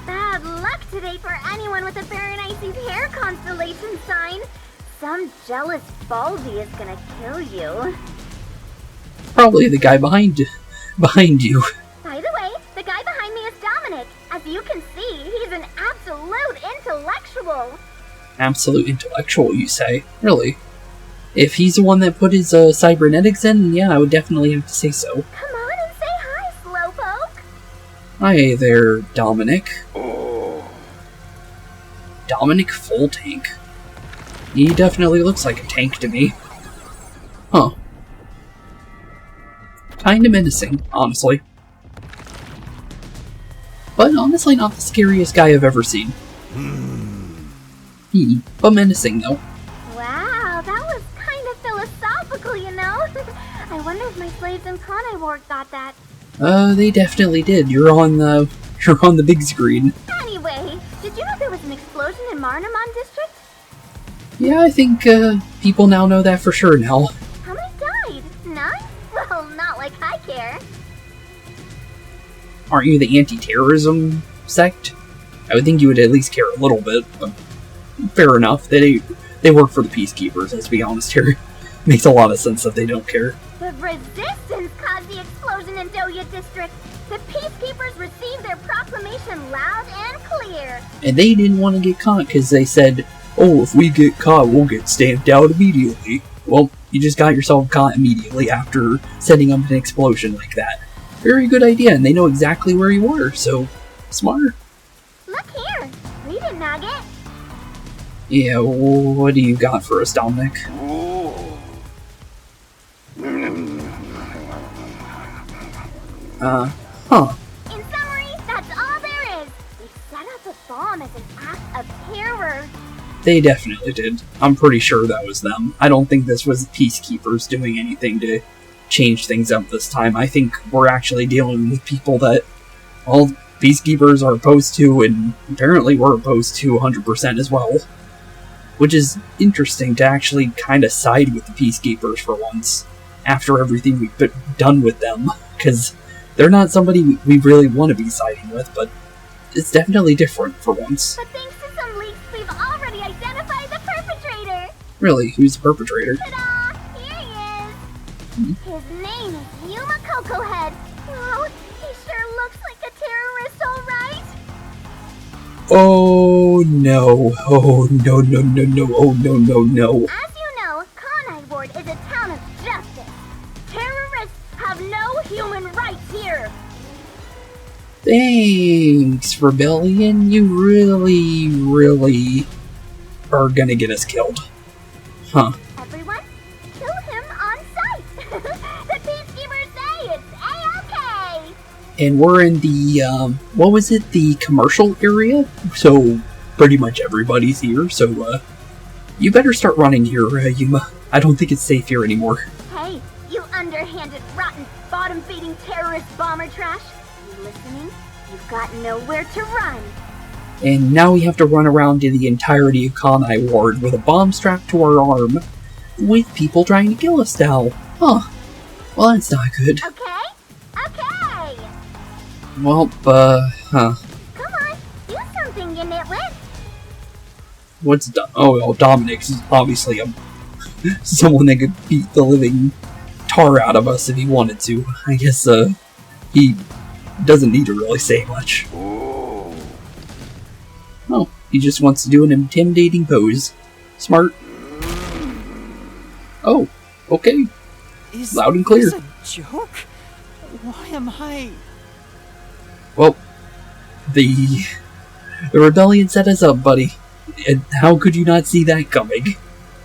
Bad luck today for anyone with a Berenice's hair constellation sign. Some jealous Baldy is gonna kill you. Probably the guy behind you. As you can see, he's an absolute intellectual. Absolute intellectual, you say? Really? If he's the one that put his cybernetics in, yeah, I would definitely have to say so. Come on and say hi, Slowpoke. Hi there, Dominic. Dominic full tank. He definitely looks like a tank to me. Huh. Kinda menacing, honestly. But honestly not the scariest guy I've ever seen. But menacing though. Wow, that was kind of philosophical, you know? I wonder if my slaves in Kanai Ward got that. They definitely did. You're on the big screen. Anyway, did you know there was an explosion in Marnamon district? Yeah, I think, people now know that for sure now. How many died? 9? Well, not like I care. Aren't you the anti-terrorism sect? I would think you would at least care a little bit, but fair enough. They work for the peacekeepers, let's be honest here. Makes a lot of sense that they don't care. The resistance caused the explosion in Doya district. The peacekeepers received their proclamation loud and clear. And they didn't want to get caught because they said, oh, if we get caught, we'll get stamped out immediately. Well, you just got yourself caught immediately after setting up an explosion like that. Very good idea, and they know exactly where you were, so smart. Look here. Read it, Nugget. Yeah, what do you got for us, Dominic? Huh. In summary, that's all there is. They set up a bomb as an act of terror. They definitely did. I'm pretty sure that was them. I don't think this was peacekeepers doing anything to change things up this time. I think we're actually dealing with people that, well, peacekeepers are opposed to, and apparently we're opposed to 100% as well. Which is interesting to actually kind of side with the peacekeepers for once, after everything we've done with them, because they're not somebody we really want to be siding with, but it's definitely different for once. But thanks to some leaks, we've already identified the perpetrator. Really? Who's the perpetrator? Ta-da! Here he is. His name is Yuma Kokohead. Oh, he sure looks like a terrorist, alright? Oh no. Oh no, no, no, no. Oh no, no, no. As you know, Kanai Ward is a town of justice. Terrorists have no human rights here. Thanks, Rebellion. You really, really are gonna get us killed. Huh. Everyone, kill him on sight. The peacekeepers say it's A-okay. And we're in the, what was it? The commercial area? So, pretty much everybody's here, so, you better start running here, Yuma. I don't think it's safe here anymore. Hey, you underhanded, rotten, bottom-feeding terrorist bomber trash. You listening? You've got nowhere to run. And now we have to run around to the entirety of Kanai Ward with a bomb strapped to our arm, with people trying to kill us now. Huh. Well, that's not good. Okay? Okay! Well, huh. Come on, do something, you nitwit. What's oh, well, Dominic's obviously someone that could beat the living tar out of us if he wanted to. I guess, he doesn't need to really say much. Oh, he just wants to do an intimidating pose. Smart. Oh, okay. Loud and clear. Is this a joke? Why am I... Well, the rebellion set us up, buddy. And how could you not see that coming?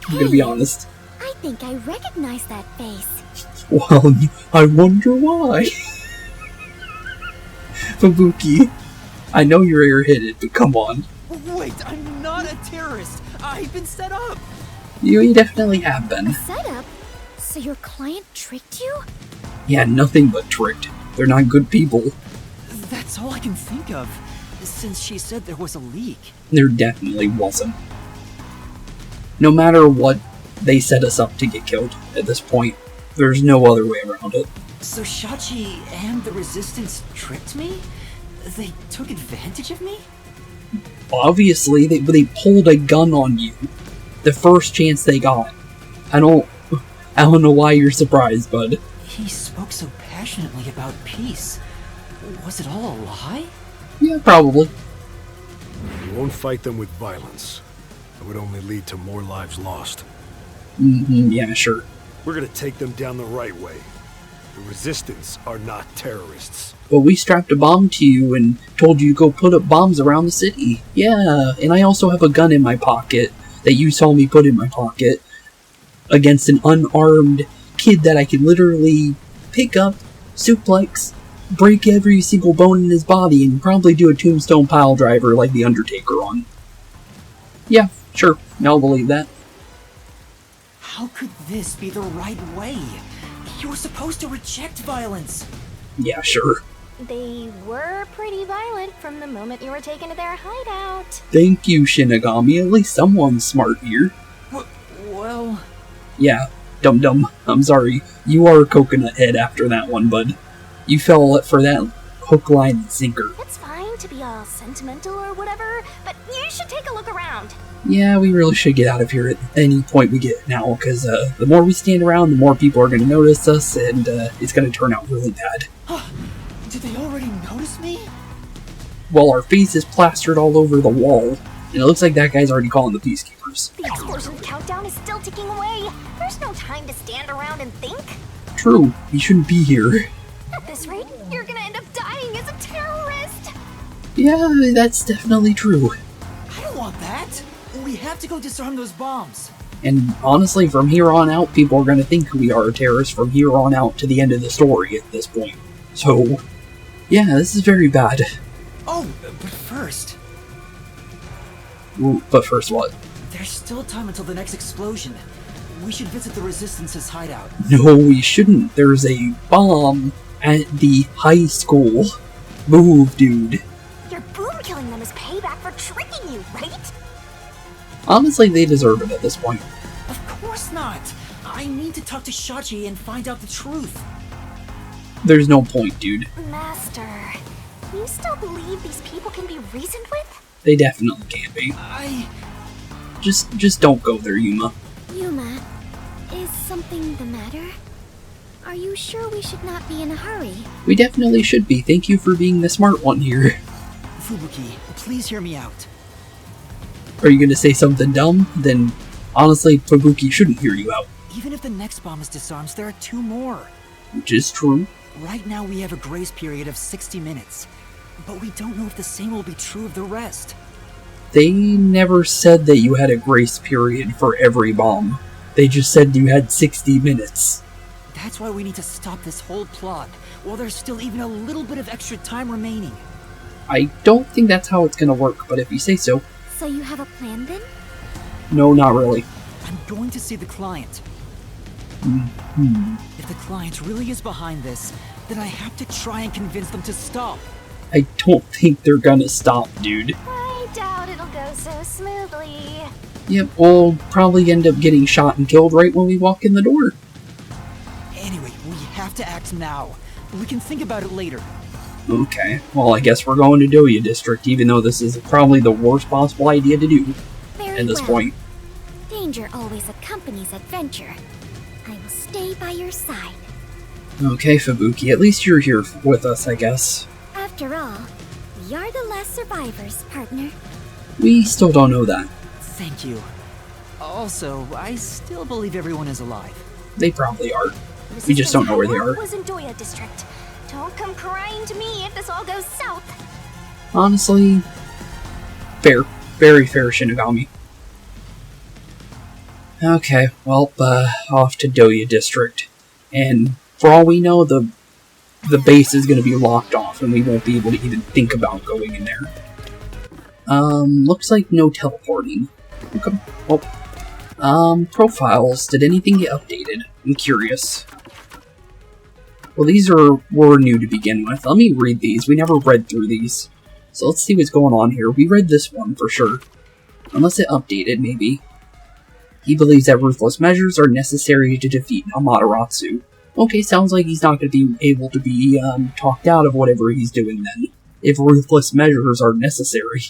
I'm gonna be honest. I think I recognize that face. Well, I wonder why. Fubuki, I know you're airheaded, but come on. Wait, I'm not a terrorist. I've been set up. You definitely have been. Set up? So your client tricked you? Yeah, nothing but tricked. They're not good people. That's all I can think of, since she said there was a leak. There definitely wasn't. No matter what, they set us up to get killed at this point. There's no other way around it. So Shachi and the Resistance tricked me? They took advantage of me? Obviously, they pulled a gun on you the first chance they got. I don't know why you're surprised, bud. He spoke so passionately about peace. Was it all a lie? Yeah, probably. We won't fight them with violence. It would only lead to more lives lost. Yeah, sure. We're gonna take them down the right way. The Resistance are not terrorists. But we strapped a bomb to you and told you to go put up bombs around the city. Yeah, and I also have a gun in my pocket that you saw me put in my pocket against an unarmed kid that I could literally pick up, suplex, break every single bone in his body, and probably do a tombstone pile driver like the Undertaker on. Yeah, sure, I'll believe that. How could this be the right way? You were supposed to reject violence. Yeah, sure. They were pretty violent from the moment you were taken to their hideout. Thank you, Shinigami. At least someone's smart here. Well... Yeah, dum-dum. I'm sorry. You are a coconut head after that one, bud. You fell for that hook, line, and sinker. It's fine to be all sentimental or whatever, but you should take a look around. Yeah, we really should get out of here at any point we get now, because the more we stand around, the more people are going to notice us, and it's going to turn out really bad. Did they already notice me? Well, our face is plastered all over the wall, and it looks like that guy's already calling the peacekeepers. The explosion countdown is still ticking away. There's no time to stand around and think. True, he shouldn't be here. At this rate, you're gonna end up dying as a terrorist. Yeah, that's definitely true. I don't want that. We have to go disarm those bombs. And honestly, from here on out, people are going to think we are a terrorist from here on out to the end of the story at this point. So, yeah, this is very bad. Oh, but first... Ooh, but first what? There's still time until the next explosion. We should visit the Resistance's hideout. No, we shouldn't. There's a bomb at the high school. Move, dude. Your boom killing them is payback for tricking you, right? Honestly, they deserve it at this point. Of course not. I need to talk to Shachi and find out the truth. There's no point, dude. Master, you still believe these people can be reasoned with? They definitely can't be. Just don't go there, Yuma. Yuma, is something the matter? Are you sure we should not be in a hurry? We definitely should be. Thank you for being the smart one here. Fubuki, please hear me out. Are you gonna say something dumb? Then, honestly, Fubuki shouldn't hear you out. Even if the next bomb is disarmed, there are 2 more. Which is true. Right now we have a grace period of 60 minutes. But we don't know if the same will be true of the rest. They never said that you had a grace period for every bomb. They just said you had 60 minutes. That's why we need to stop this whole plot, while there's still even a little bit of extra time remaining. I don't think that's how it's gonna work, but if you say so. So you have a plan then? No, not really. I'm going to see the client. If the client really is behind this, then I have to try and convince them to stop. I don't think they're gonna stop, dude. I doubt it'll go so smoothly. Yep, we'll probably end up getting shot and killed right when we walk in the door. Anyway, we have to act now. We can think about it later. Okay, well I guess we're going to Doya District, even though this is probably the worst possible idea to do Very at this well. point. Danger always accompanies adventure. I will stay by your side. Okay, Fubuki, at least you're here with us, I guess. After all, we are the last survivors, partner. We still don't know that. Thank you. Also, I still believe everyone is alive. They probably are. We just don't know where they are. Was in Doya District. Don't come crying to me if this all goes south. Honestly, fair. Very fair, Shinigami. Okay, well, off to Doya District. And for all we know, the base is going to be locked off, and we won't be able to even think about going in there. Looks like no teleporting. Okay, well, profiles. Did anything get updated? I'm curious. Well, these were new to begin with. Let me read these. We never read through these. So let's see what's going on here. We read this one for sure. Unless it updated, maybe. He believes that ruthless measures are necessary to defeat Amaterasu. Okay, sounds like he's not going to be able to be talked out of whatever he's doing then, if ruthless measures are necessary.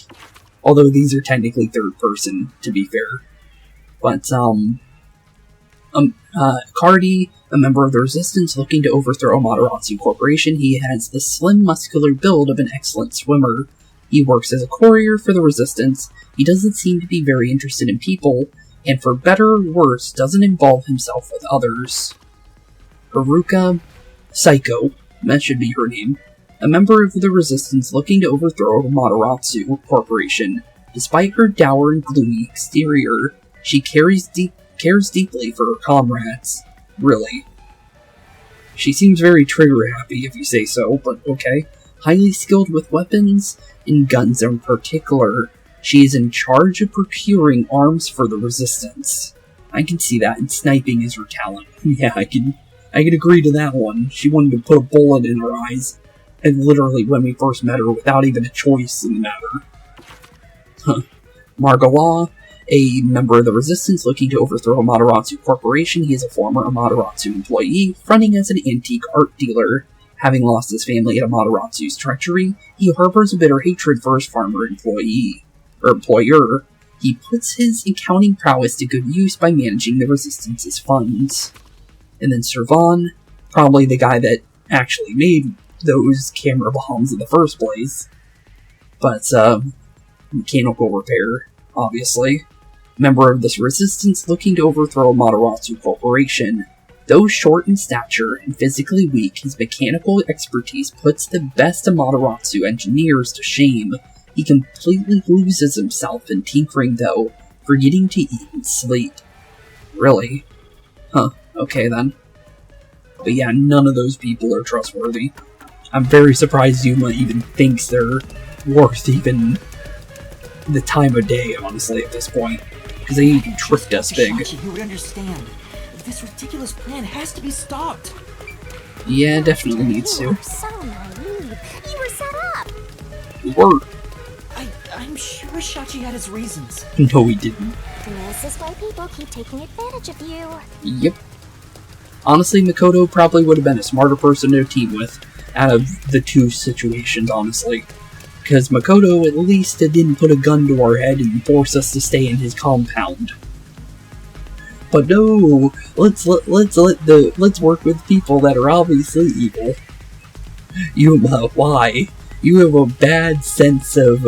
Although these are technically third person, to be fair. But, Cardi, a member of the Resistance looking to overthrow Amaterasu Corporation, he has the slim, muscular build of an excellent swimmer, He works as a courier for the Resistance. He doesn't seem to be very interested in people, and for better or worse, doesn't involve himself with others. Haruka Saiko, that should be her name, a member of the Resistance looking to overthrow Amaterasu Corporation. Despite her dour and gloomy exterior, she cares deeply for her comrades. Really. She seems very trigger-happy, if you say so, but okay. Highly skilled with weapons, and guns in particular. She is in charge of procuring arms for the Resistance. I can see that, and sniping is her talent. Yeah, I can agree to that one. She wanted to put a bullet in her eyes, and literally when we first met her, without even a choice in the matter. Margala, a member of the Resistance looking to overthrow Amaterasu Corporation. He is a former Amaterasu employee, fronting as an antique art dealer. Having lost his family at Amaterasu's treachery, he harbors a bitter hatred for his farmer employer. He puts his accounting prowess to good use by managing the Resistance's funds. And then Servan, probably the guy that actually made those camera bombs in the first place. But, mechanical repair, obviously. Member of this Resistance looking to overthrow Amaterasu Corporation. Though short in stature and physically weak, his mechanical expertise puts the best Amaterasu engineers to shame. He completely loses himself in tinkering, though, forgetting to eat and sleep. Really? Huh, okay then. But yeah, none of those people are trustworthy. I'm very surprised Yuma even thinks they're worth even the time of day, honestly, at this point. Because they even tricked us big. You would understand. This ridiculous plan has to be stopped. Yeah, it definitely needs to. You were so naive. You were set up. We were. I'm sure Shachi had his reasons. No, he didn't. This is why people keep taking advantage of you. Yep. Honestly, Makoto probably would have been a smarter person to team with out of the two situations, honestly. Because Makoto at least didn't put a gun to our head and force us to stay in his compound. But no, let's work with people that are obviously evil. Yuma, why? You have a bad sense of,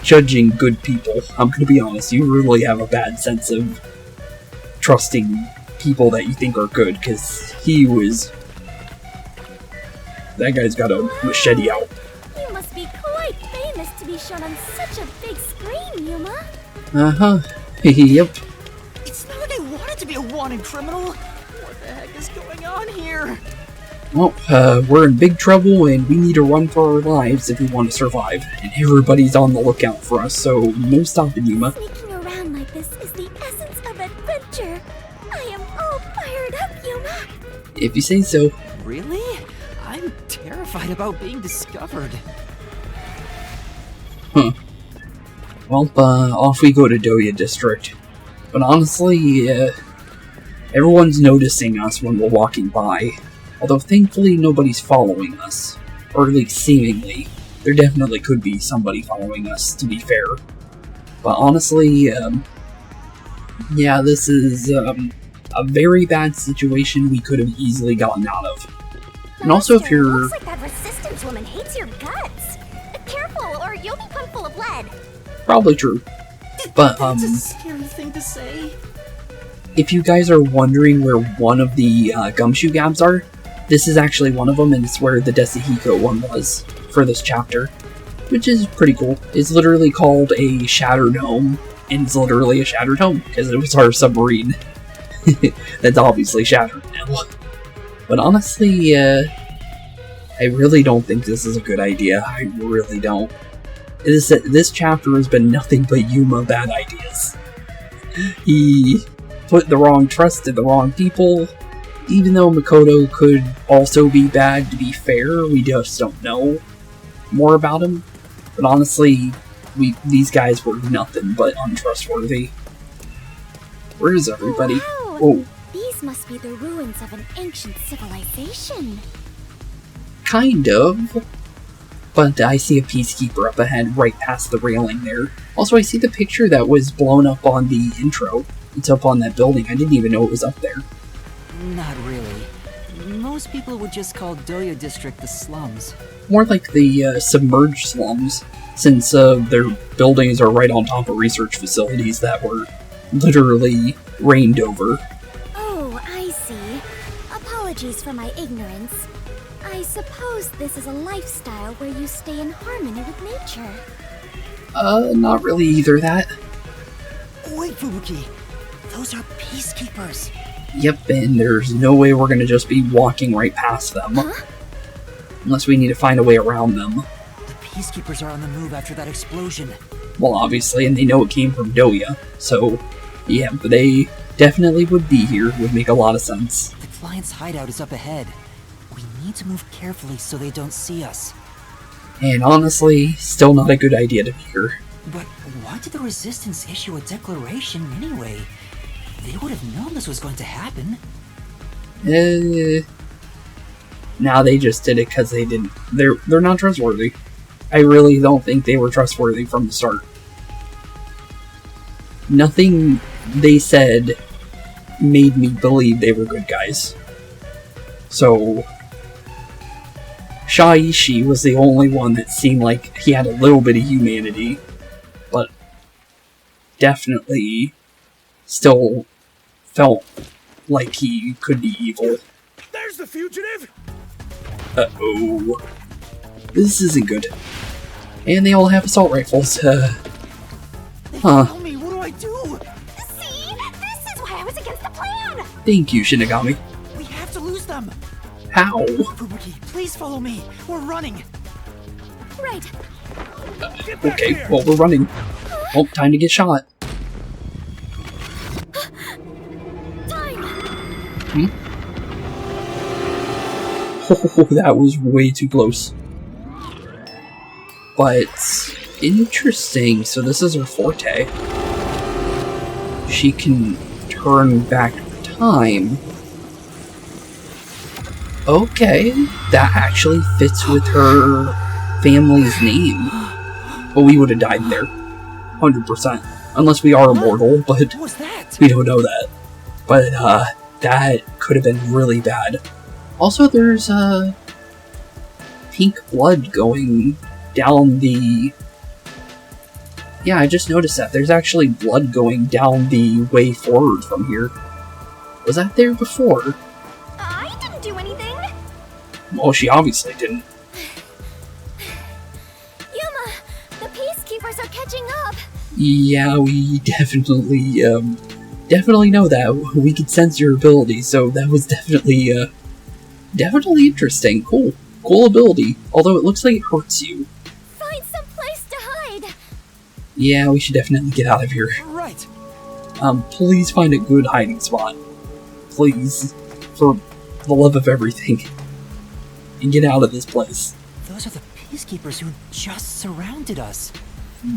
judging good people. I'm gonna be honest, you really have a bad sense of trusting people that you think are good, because that guy's got a machete out. You must be quite famous to be shown on such a big screen, Yuma. Uh-huh. Yep. It's not like I wanted to be a wanted criminal. What the heck is going on here? Well, we're in big trouble and we need to run for our lives if we want to survive. And everybody's on the lookout for us, so no stopping, Yuma. Sneaking around like this is the essence of adventure. I am all fired up, Yuma. If you say so. Really? I'm terrified about being discovered. Huh. Well, off we go to Doya District. But honestly, everyone's noticing us when we're walking by. Although thankfully nobody's following us. Or at least seemingly. There definitely could be somebody following us, to be fair. But honestly, yeah, this is a very bad situation we could have easily gotten out of. And also if you're... Looks like that Resistance woman hates your guts. Careful, or you'll be pumped full of lead. Probably true. But, That's a scary thing to say. If you guys are wondering where one of the gumshoe gabs are, this is actually one of them, and it's where the Desahiko one was for this chapter. Which is pretty cool. It's literally called a shattered home, and it's literally a shattered home, because it was our submarine. That's obviously shattered now. But honestly, I really don't think this is a good idea. I really don't. This chapter has been nothing but Yuma bad ideas. He put the wrong trust in the wrong people. Even though Makoto could also be bad, to be fair, we just don't know more about him. But honestly, these guys were nothing but untrustworthy. Where is everybody? Wow. Oh. These must be the ruins of an ancient civilization. Kind of. But I see a peacekeeper up ahead, right past the railing there. Also, I see the picture that was blown up on the intro. It's up on that building. I didn't even know it was up there. Not really. Most people would just call Doya District the slums. More like the submerged slums, since their buildings are right on top of research facilities that were literally rained over. Oh, I see. Apologies for my ignorance. I suppose this is a lifestyle where you stay in harmony with nature. Not really either that. Wait, Fubuki. Those are peacekeepers. Yep, and there's no way we're gonna just be walking right past them. Huh? Unless we need to find a way around them. The peacekeepers are on the move after that explosion. Well, obviously, and they know it came from Doya, so yeah, they definitely would be here. Would make a lot of sense. The client's hideout is up ahead. We need to move carefully so they don't see us. And honestly, still not a good idea to be here. But why did the Resistance issue a declaration anyway? They would have known this was going to happen. Nah, they just did it because they didn't. They're not trustworthy. I really don't think they were trustworthy from the start. Nothing they said made me believe they were good guys. So, Shaishi was the only one that seemed like he had a little bit of humanity, but definitely still felt like he could be evil. There's the fugitive! Uh-oh. This isn't good. And they all have assault rifles. They Huh. found me. What do I do? See? This is why I was against the plan! Thank you, Shinigami. We have to lose them. How? Fubuki, please follow me. We're running. Right. Get back Okay, here! well, we're running. Oh, time to get shot. Time! Oh, that was way too close. But, interesting. So this is her forte. She can turn back time. Okay, that actually fits with her family's name. But we would have died there. 100%. Unless we are immortal, but What was that? we don't know that. But, that could have been really bad. Also, there's, pink blood going down the... Yeah, I just noticed that. There's actually blood going down the way forward from here. Was that there before? I didn't do anything! Well, she obviously didn't. Yuma! The peacekeepers are catching up! Yeah, we definitely, definitely know that. We could sense your ability, so that was definitely, definitely interesting. Cool. Cool ability. Although it looks like it hurts you. Find some place to hide! Yeah, we should definitely get out of here. Right. Please find a good hiding spot. Please. For the love of everything. And get out of this place. Those are the peacekeepers who just surrounded us.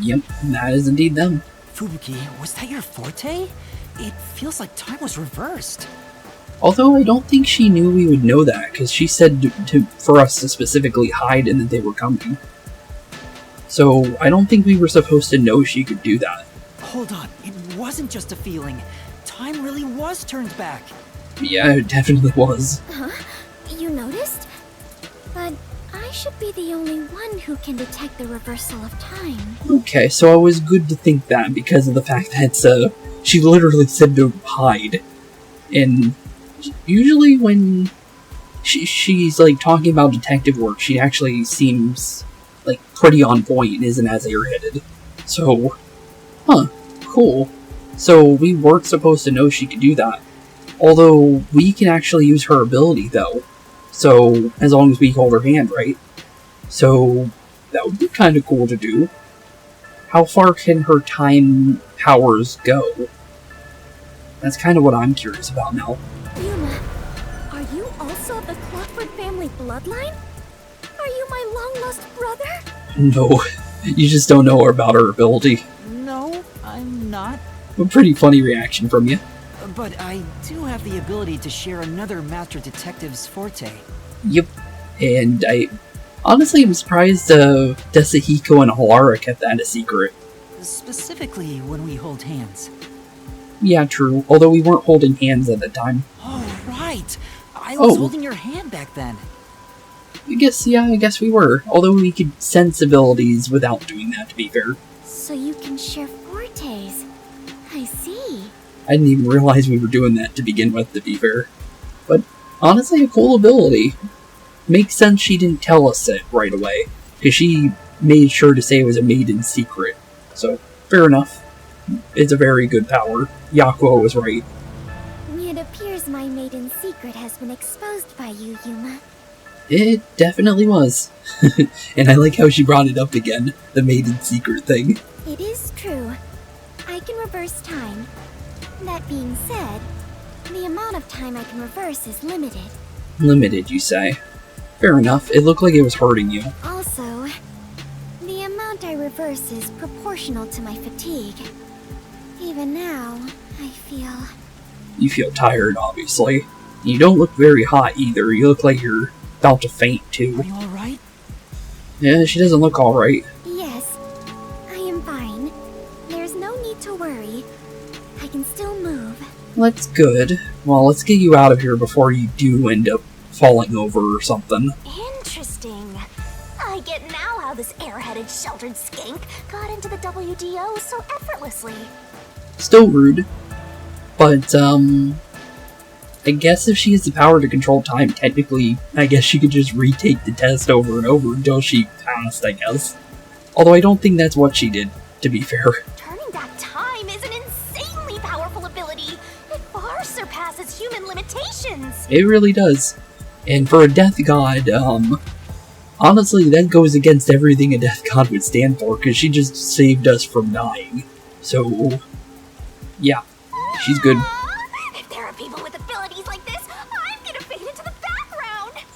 Yep, that is indeed them. Fubuki, was that your forte? It feels like time was reversed. Although I don't think she knew we would know that, because she said for us to specifically hide and that they were coming. So I don't think we were supposed to know she could do that. Hold on, it wasn't just a feeling. Time really was turned back. Yeah, it definitely was. Huh? You noticed? But I should be the only one who can detect the reversal of time. Okay, so I was good to think that because of the fact that she literally said to hide. And usually when she's like talking about detective work, she actually seems like pretty on point and isn't as airheaded. So, huh, cool. So we weren't supposed to know she could do that. Although we can actually use her ability though. So, as long as we hold her hand, right? So, that would be kind of cool to do. How far can her time powers go? That's kind of what I'm curious about now. Yuma, are you also of the Clockford family bloodline? Are you my long-lost brother? No, you just don't know about her ability. No, I'm not. A pretty funny reaction from you. But I do have the ability to share another master detective's forte. Yep, and I honestly am surprised Desahiko and Halara kept that a secret. Specifically when we hold hands. Yeah, true, although we weren't holding hands at the time. Oh, right! I was holding your hand back then. I guess we were. Although we could sense abilities without doing that, to be fair. So you can share fortes. I see. I didn't even realize we were doing that to begin with, to be fair. But honestly, a cool ability. Makes sense she didn't tell us it right away, because she made sure to say it was a maiden secret. So, fair enough. It's a very good power. Yakou was right. It appears my maiden secret has been exposed by you, Yuma. It definitely was. And I like how she brought it up again, the maiden secret thing. It is true. I can reverse time. That being said, the amount of time I can reverse is limited. Limited, you say? Fair enough. It looked like it was hurting you. Also, the amount I reverse is proportional to my fatigue. Even now, I feel... You feel tired, obviously. You don't look very hot either. You look like you're about to faint, too. Are you alright? Yeah, she doesn't look alright. Yes, I am fine. There's no need to worry. I can still move. That's good. Well, let's get you out of here before you do end up falling over or something. Interesting. I get now how this airheaded sheltered skank got into the WDO so effortlessly. Still rude. But, I guess if she has the power to control time, technically, I guess she could just retake the test over and over until she passed, I guess. Although I don't think that's what she did, to be fair. Turning back time is an insanely powerful ability. It far surpasses human limitations. It really does. And for a death god, honestly, that goes against everything a death god would stand for, because she just saved us from dying. So, yeah, she's good. If there are people with abilities like this, I'm gonna fade into the background.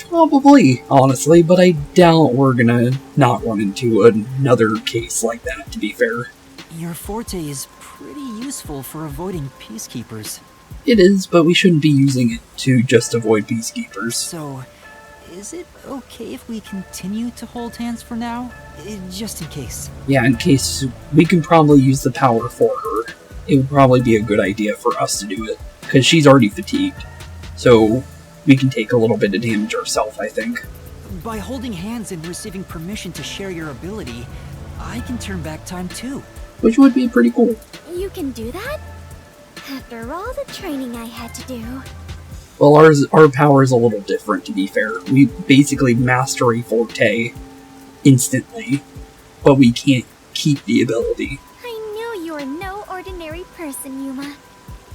Probably, honestly, but I doubt we're gonna not run into another case like that, to be fair. Your forte is pretty useful for avoiding peacekeepers. It is, but we shouldn't be using it to just avoid peacekeepers. So, is it okay if we continue to hold hands for now? Just in case. Yeah, in case we can probably use the power for her. It would probably be a good idea for us to do it, because she's already fatigued. So, we can take a little bit of damage ourselves, I think. By holding hands and receiving permission to share your ability, I can turn back time too. Which would be pretty cool. You can do that? After all the training I had to do. Well, our power is a little different, to be fair. We basically master a forte instantly, but we can't keep the ability. I knew you were no ordinary person, Yuma.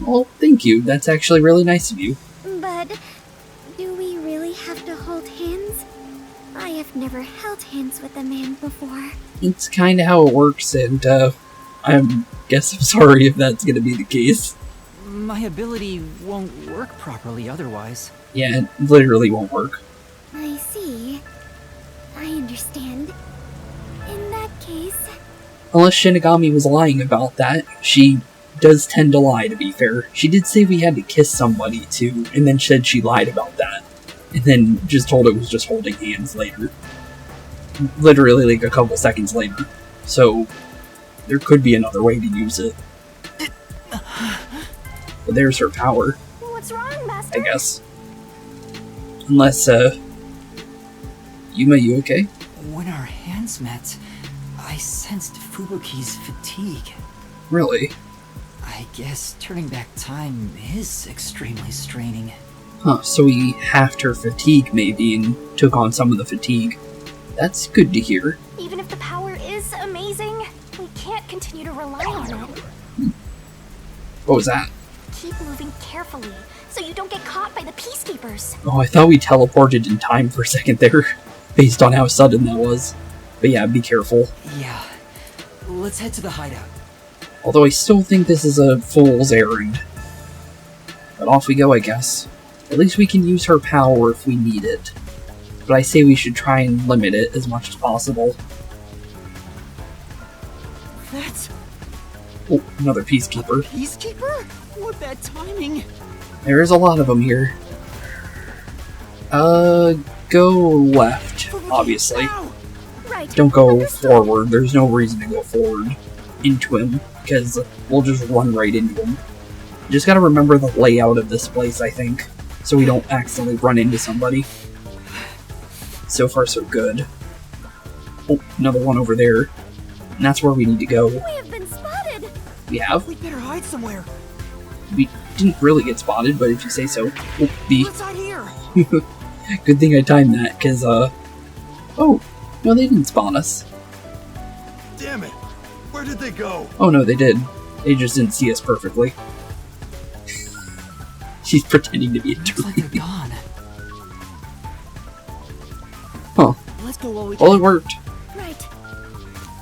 Well, thank you. That's actually really nice of you. But do we really have to hold hands? I have never held hands with a man before. It's kinda how it works, and I guess I'm sorry if that's gonna be the case. My ability won't work properly otherwise. Yeah, it literally won't work. I see. I understand. In that case... Unless Shinigami was lying about that. She does tend to lie, to be fair. She did say we had to kiss somebody, too, and then said she lied about that. And then just told it was just holding hands later. Literally, like, a couple seconds later. So, there could be another way to use it. But there's her power. What's wrong, Master? I guess. Unless, Yuma, you okay? When our hands met, I sensed Fubuki's fatigue. Really? I guess turning back time is extremely straining. Huh, so he halved her fatigue, maybe, and took on some of the fatigue. That's good to hear. Even if the power is amazing, we can't continue to rely on it. What was that? Keep moving carefully, so you don't get caught by the peacekeepers. Oh, I thought we teleported in time for a second there, based on how sudden that was. But yeah, be careful. Yeah. Let's head to the hideout. Although I still think this is a fool's errand. But off we go, I guess. At least we can use her power if we need it. But I say we should try and limit it as much as possible. That's... Oh, another peacekeeper. Peacekeeper? What bad timing. There's a lot of them here. Go left, obviously. Right. Don't go forward. There's no reason to go forward into him, because we'll just run right into him. Just gotta remember the layout of this place, I think, so we don't accidentally run into somebody. So far, so good. Oh, another one over there. And that's where we need to go. We have been spotted! We have? We better hide somewhere. We didn't really get spotted, but if you say so. Oh, B. Let's hide here. Good thing I timed that, because, oh, no, they didn't spawn us. Damn it! Where did they go? Oh, no, they did. They just didn't see us perfectly. She's pretending to be a Looks like they're gone. Huh. Let's go while we Well, it can. worked. Right.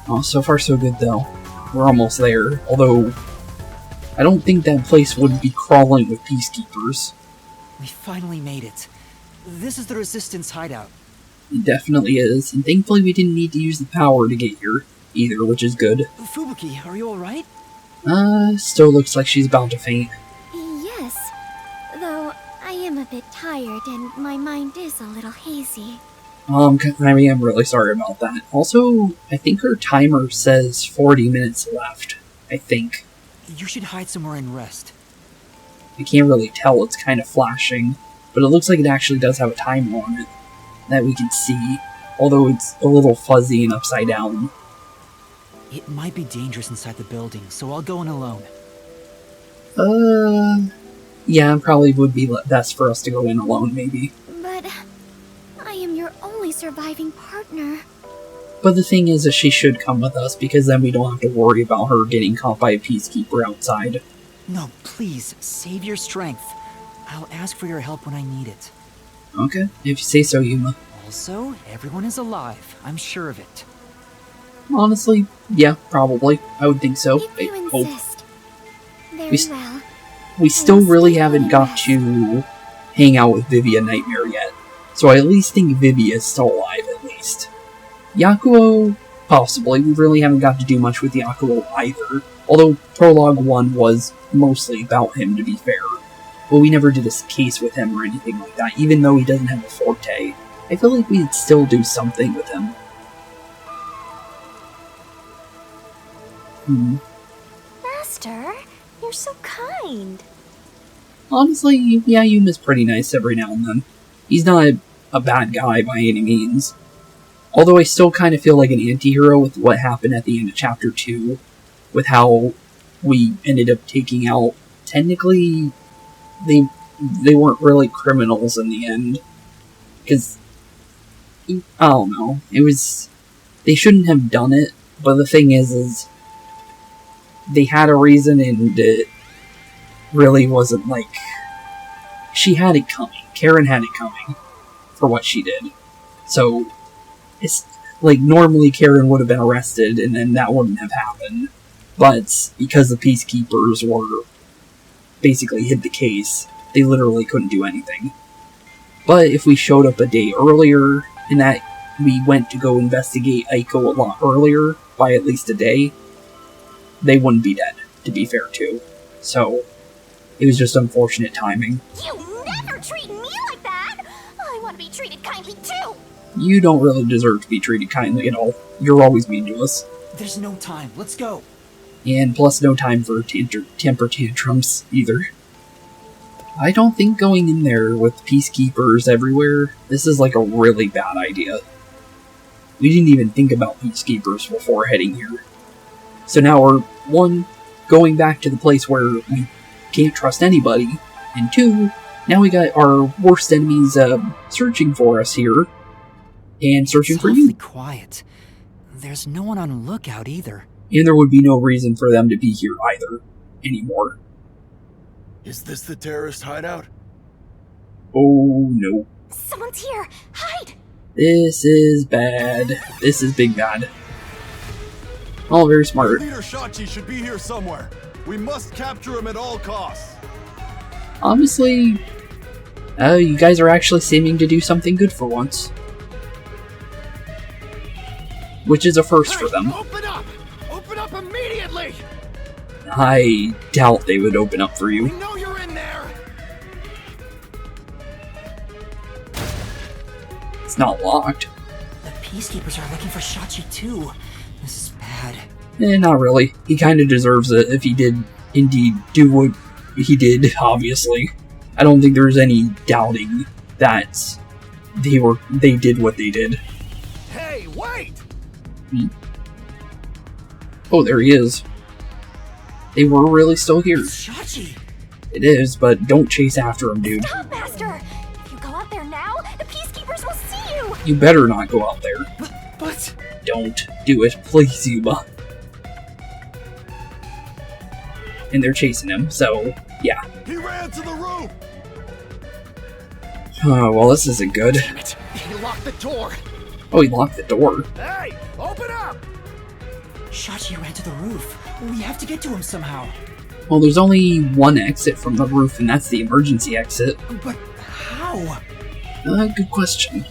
Oh, so far so good, though. We're almost there. Although, I don't think that place would be crawling with peacekeepers. We finally made it. This is the Resistance hideout. It definitely is, and thankfully we didn't need to use the power to get here, either, which is good. Fubuki, are you alright? Still looks like she's about to faint. Yes. Though I am a bit tired and my mind is a little hazy. I am really sorry about that. Also, I think her timer says 40 minutes left. I think. You should hide somewhere and rest. I can't really tell, it's kind of flashing, but it looks like it actually does have a timer on it that we can see, although it's a little fuzzy and upside down. It might be dangerous inside the building, so I'll go in alone. Yeah, probably would be best for us to go in alone, maybe. But I am your only surviving partner. But the thing is that she should come with us, because then we don't have to worry about her getting caught by a peacekeeper outside. No, please, save your strength. I'll ask for your help when I need it. Okay, if you say so, Yuma. Also, everyone is alive. I'm sure of it. Honestly, yeah, probably. I would think so. If you I hope. insist. Very well. We still really haven't got to hang out with Vivia Nightmare yet. So I at least think Vivia is still alive, at least. Yakou, possibly. We really haven't got to do much with Yakou either. Although Prologue 1 was mostly about him, to be fair. But we never did a case with him or anything like that, even though he doesn't have a forte. I feel like we'd still do something with him. Master, you're so kind. Honestly, yeah, Yuma's pretty nice every now and then. He's not a bad guy by any means. Although I still kind of feel like an anti-hero with what happened at the end of Chapter 2. With how we ended up taking out... Technically, they weren't really criminals in the end. Because, I don't know. It was... They shouldn't have done it, but the thing is they had a reason, and it really wasn't like... She had it coming. Karen had it coming for what she did. So, it's like, normally Karen would have been arrested, and then that wouldn't have happened. But, because the peacekeepers were basically hid the case, they literally couldn't do anything. But if we showed up a day earlier, and that we went to go investigate Yakou a lot earlier, by at least a day, they wouldn't be dead, to be fair too. So, it was just unfortunate timing. You never treat me like that! I want to be treated kindly too! You don't really deserve to be treated kindly at all. You're always mean to us. There's no time. Let's go. And plus no time for temper tantrums, either. I don't think going in there with peacekeepers everywhere, this is like a really bad idea. We didn't even think about peacekeepers before heading here. So now we're, 1, going back to the place where we can't trust anybody, and 2, now we got our worst enemies searching for us here, and searching for you. It's awfully quiet. There's no one on lookout either. And there would be no reason for them to be here either, anymore. Is this the terrorist hideout? Oh no. Someone's here! Hide! This is bad. This is big bad. All very smart. Leader Shachi should be here somewhere. We must capture him at all costs. Honestly, you guys are actually seeming to do something good for once. Which is a first for them. Open up! Open up immediately! I doubt they would open up for you. We know you're in there! It's not locked. The peacekeepers are looking for Shachi too. This is bad. Not really. He kind of deserves it if he did indeed do what he did, obviously. I don't think there's any doubting that they did what they did. Hey, wait! Oh, there he is. They were really still here. Shachi! It is, but don't chase after him, dude. Stop, Master! If you go out there now, the Peacekeepers will see you! You better not go out there. But... Don't do it, please, Yuma. And they're chasing him, so, yeah. He ran to the roof! Oh, well, this isn't good. Damn it! He locked the door! Oh, he locked the door. Hey! Open up! Shachi ran to the roof. We have to get to him somehow. Well, there's only one exit from the roof, and that's the emergency exit. But how? Good question.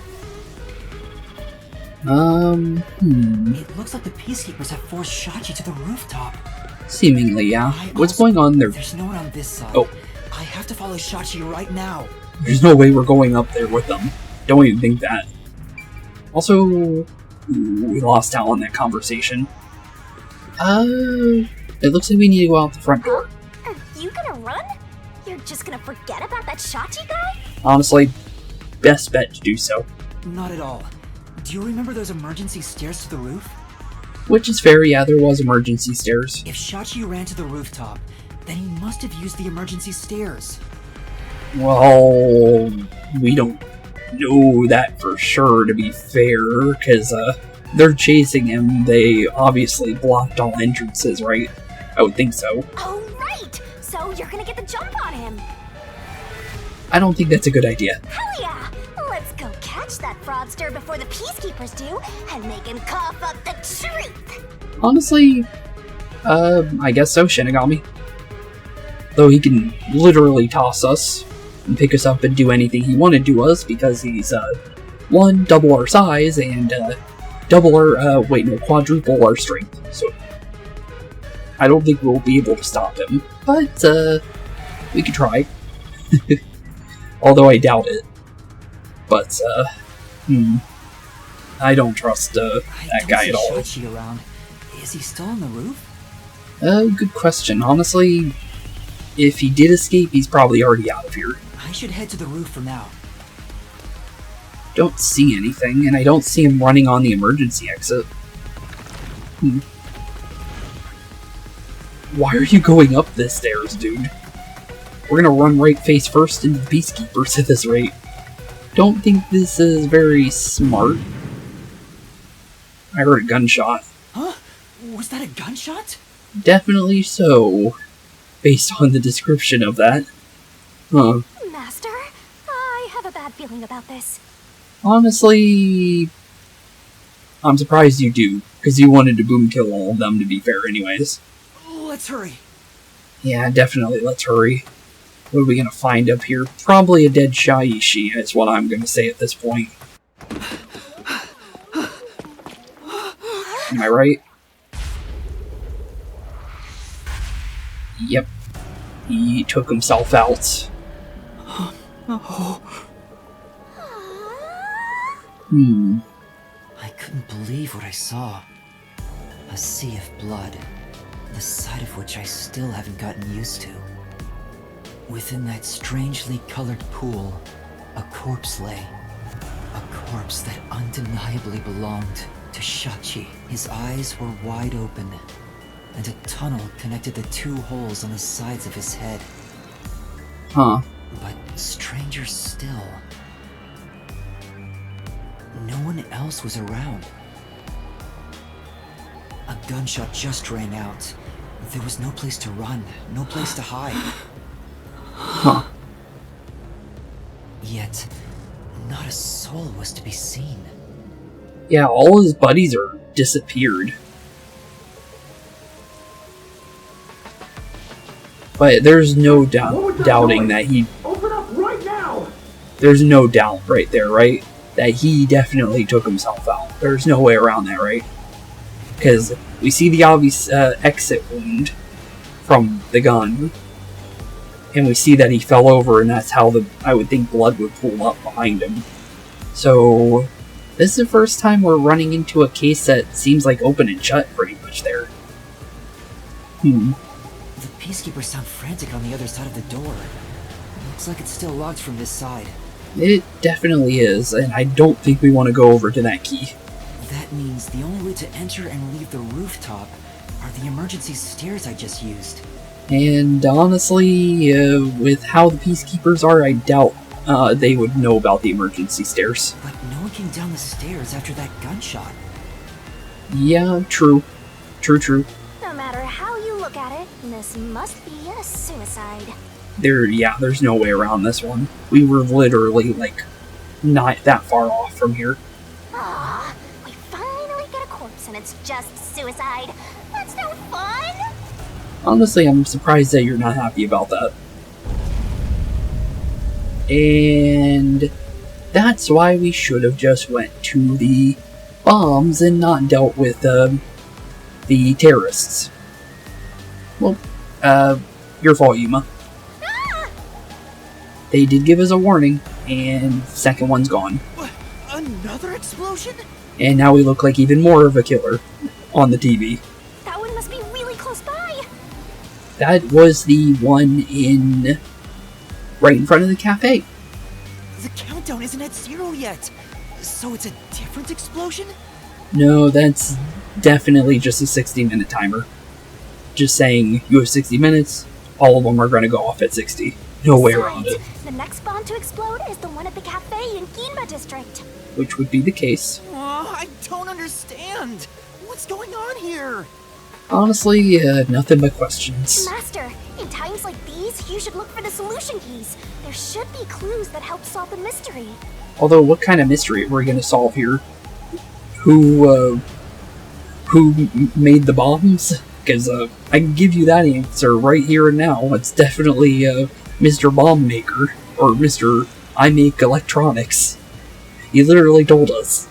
It looks like the Peacekeepers have forced Shachi to the rooftop. Seemingly, yeah. What's going on there? There's no one on this side. Oh. I have to follow Shachi right now. There's no way we're going up there with them. Don't even think that. Also, we lost out on that conversation. It looks like we need to go out the front door. Are you gonna run? You're just gonna forget about that Shachi guy? Honestly, best bet to do so. Not at all. Do you remember those emergency stairs to the roof? Which is fair, yeah, there was emergency stairs. If Shachi ran to the rooftop, then he must have used the emergency stairs. Well, we don't know that for sure, to be fair, because, they're chasing him. They obviously blocked all entrances, right? I would think so. Oh, right! So you're gonna get the jump on him! I don't think that's a good idea. Hell yeah! Let's go catch that fraudster before the Peacekeepers do, and make him cough up the truth! Honestly, I guess so, Shinigami. Though he can literally toss us and pick us up and do anything he wanted to us because he's, one, double our size, and, quadruple our strength. So, I don't think we'll be able to stop him. But, we could try. Although I doubt it. But, I don't trust, that guy at all. Shachi around. Is he still on the roof? Good question. Honestly, if he did escape, he's probably already out of here. I should head to the roof for now. Don't see anything, and I don't see him running on the emergency exit. Why are you going up this stairs, dude? We're gonna run right face first into the Peacekeepers at this rate. Don't think this is very smart. I heard a gunshot. Huh? Was that a gunshot? Definitely so, based on the description of that. Huh. Master, I have a bad feeling about this. Honestly, I'm surprised you do, because you wanted to boom kill all of them, to be fair anyways. Let's hurry. Yeah, definitely, let's hurry. What are we gonna find up here? Probably a dead Shaiishi, is what I'm gonna say at this point. Am I right? Yep. He took himself out. I couldn't believe what I saw. A sea of blood, the sight of which I still haven't gotten used to. Within that strangely colored pool, a corpse lay. A corpse that undeniably belonged to Shachi. His eyes were wide open, and a tunnel connected the two holes on the sides of his head. Huh. But stranger still, no one else was around. A gunshot just rang out. There was no place to run, no place to hide. Huh. Yet, not a soul was to be seen. Yeah, all his buddies are disappeared. But there's no doubting that he... Open up right now! There's no doubt right there, right? That he definitely took himself out. There's no way around that, right? Because we see the obvious exit wound from the gun. And we see that he fell over, and that's how I would think blood would pool up behind him. So, this is the first time we're running into a case that seems like open and shut pretty much there. The peacekeepers sound frantic on the other side of the door. Looks like it's still locked from this side. It definitely is, and I don't think we want to go over to that key. That means the only way to enter and leave the rooftop are the emergency stairs I just used. And honestly, with how the peacekeepers are, I doubt they would know about the emergency stairs. But no one came down the stairs after that gunshot. Yeah, true. True. No matter how you look at it, this must be a suicide. There's no way around this one. We were literally, like, not that far off from here. Ah, we finally get a corpse and it's just suicide. That's no fun! Honestly, I'm surprised that you're not happy about that. And that's why we should have just went to the bombs and not dealt with the terrorists. Well, your fault, Yuma. Ah! They did give us a warning, and second one's gone. What? Another explosion? And now we look like even more of a killer on the TV. That one must be really close by. That was the one right in front of the cafe. The countdown isn't at 0 yet. So it's a different explosion? No, that's definitely just a 60-minute timer. Just saying, you have 60 minutes, all of them are going to go off at 60. No way around it. The next bomb to explode is the one at the cafe in Ginba district. Which would be the case. Oh, I don't understand. What's going on here? Honestly, nothing but questions. Master, in times like these, you should look for the solution keys. There should be clues that help solve the mystery. Although, what kind of mystery are we going to solve here? Who made the bombs? Because, I can give you that answer right here and now. It's definitely, Mr. Bomb Maker, or Mr. I Make Electronics. He literally told us.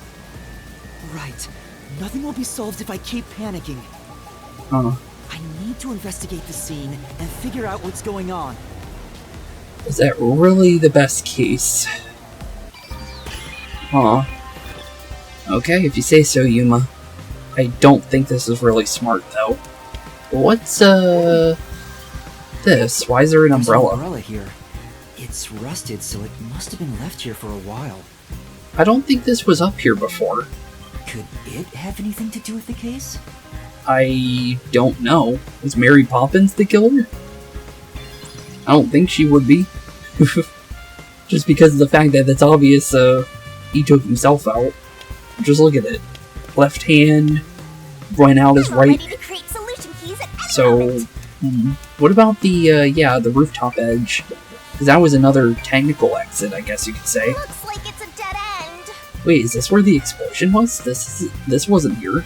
Right. Nothing will be solved if I keep panicking. I need to investigate the scene and figure out what's going on. Is that really the best case? Okay, if you say so, Yuma. I don't think this is really smart, though. What's, this? Why is there an umbrella? There's an umbrella here. It's rusted, so it must have been left here for a while. I don't think this was up here before. Could it have anything to do with the case? I don't know. Was Mary Poppins the killer? I don't think she would be. Just because of the fact that it's obvious, he took himself out. Just look at it. Left hand went out his right. Ready to create solution keys at any So, moment. what about the rooftop edge? Because that was another technical exit, I guess you could say. Looks like it's a dead end. Wait, is this where the explosion was? This wasn't here.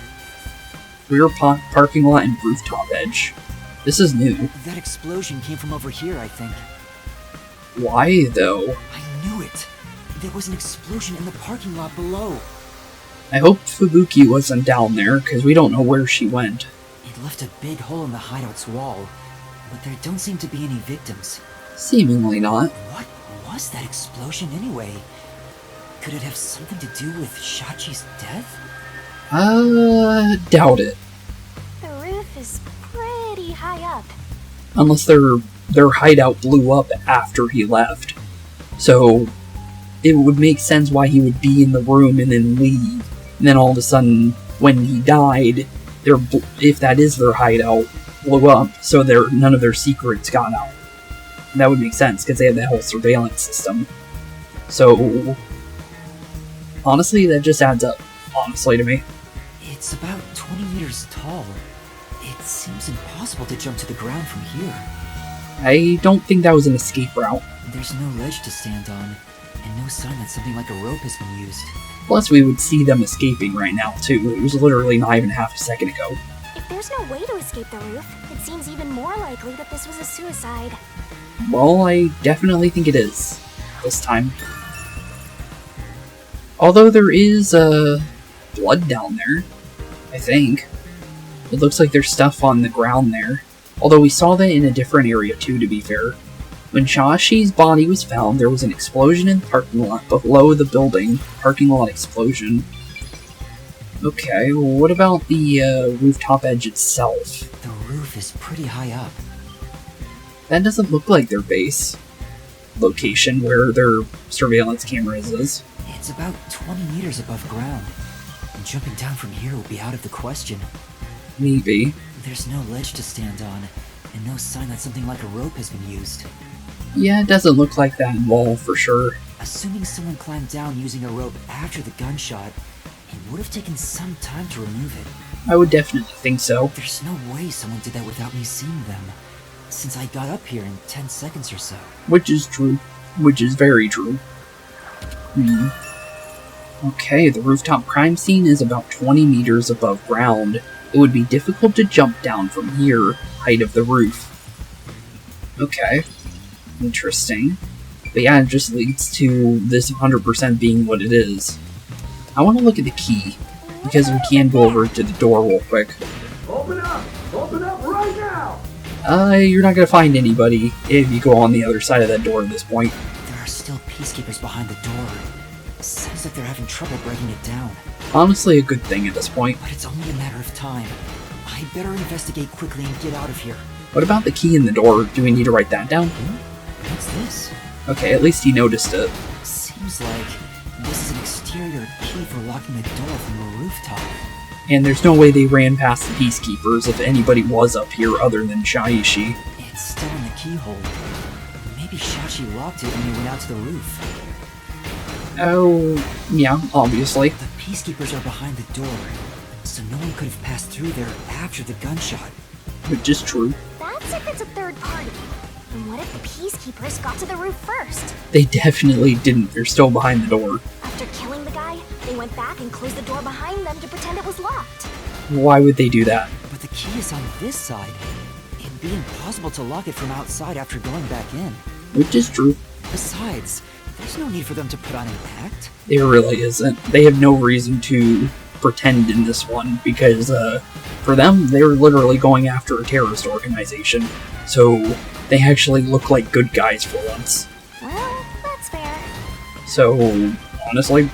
Rear parking lot and rooftop edge. This is new. That explosion came from over here, I think. Why, though? I knew it. There was an explosion in the parking lot below. I hope Fubuki wasn't down there, because we don't know where she went. It left a big hole in the hideout's wall, but there don't seem to be any victims. Seemingly not. What was that explosion anyway? Could it have something to do with Shachi's death? Doubt it. The roof is pretty high up. Unless their hideout blew up after he left. So, it would make sense why he would be in the room and then leave. And then all of a sudden, when he died, if that is their hideout, blew up, so none of their secrets got out. And that would make sense, because they had that whole surveillance system. So, honestly, that just adds up, honestly, to me. It's about 20 meters tall. It seems impossible to jump to the ground from here. I don't think that was an escape route. There's no ledge to stand on, and no sign that something like a rope has been used. Plus, we would see them escaping right now, too. It was literally not even half a second ago. If there's no way to escape the roof, it seems even more likely that this was a suicide. Well, I definitely think it is. This time. Although there is, blood down there. I think. It looks like there's stuff on the ground there. Although we saw that in a different area too, to be fair. When Shashi's body was found, there was an explosion in the parking lot below the building. Parking lot explosion. Okay, well, what about the rooftop edge itself? The roof is pretty high up. That doesn't look like their base location where their surveillance cameras is. It's about 20 meters above ground. And jumping down from here will be out of the question. Maybe. There's no ledge to stand on, and no sign that something like a rope has been used. Yeah, it doesn't look like that involved for sure. Assuming someone climbed down using a rope after the gunshot, it would have taken some time to remove it. I would definitely think so. There's no way someone did that without me seeing them, since I got up here in 10 seconds or so. Which is true. Which is very true. Okay, the rooftop crime scene is about 20 meters above ground. It would be difficult to jump down from here, height of the roof. Okay. Interesting. But yeah, it just leads to this 100% being what it is. I want to look at the key, because we can go over to the door real quick. Open up! Open up right now! You're not gonna find anybody if you go on the other side of that door at this point. There are still peacekeepers behind the door. Sounds like they're having trouble breaking it down. Honestly, a good thing at this point. But it's only a matter of time. I better investigate quickly and get out of here. What about the key in the door? Do we need to write that down? What's this? Okay, at least he noticed it. Seems like this is an exterior key for locking a door from the rooftop. And there's no way they ran past the peacekeepers if anybody was up here other than Shaishi. It's still in the keyhole. Maybe Shachi locked it when he went out to the roof. Oh, yeah, obviously. The peacekeepers are behind the door, so no one could have passed through there after the gunshot. Which is true. That's if it's a third party. And what if the peacekeepers got to the roof first? They definitely didn't. They're still behind the door. After killing the guy, they went back and closed the door behind them to pretend it was locked. Why would they do that? But the key is on this side. It'd be impossible to lock it from outside after going back in. Which is true. Besides, there's no need for them to put on an act. There really isn't. They have no reason to pretend in this one, because for them, they're literally going after a terrorist organization. So they actually look like good guys for once. Well, that's fair. So, honestly...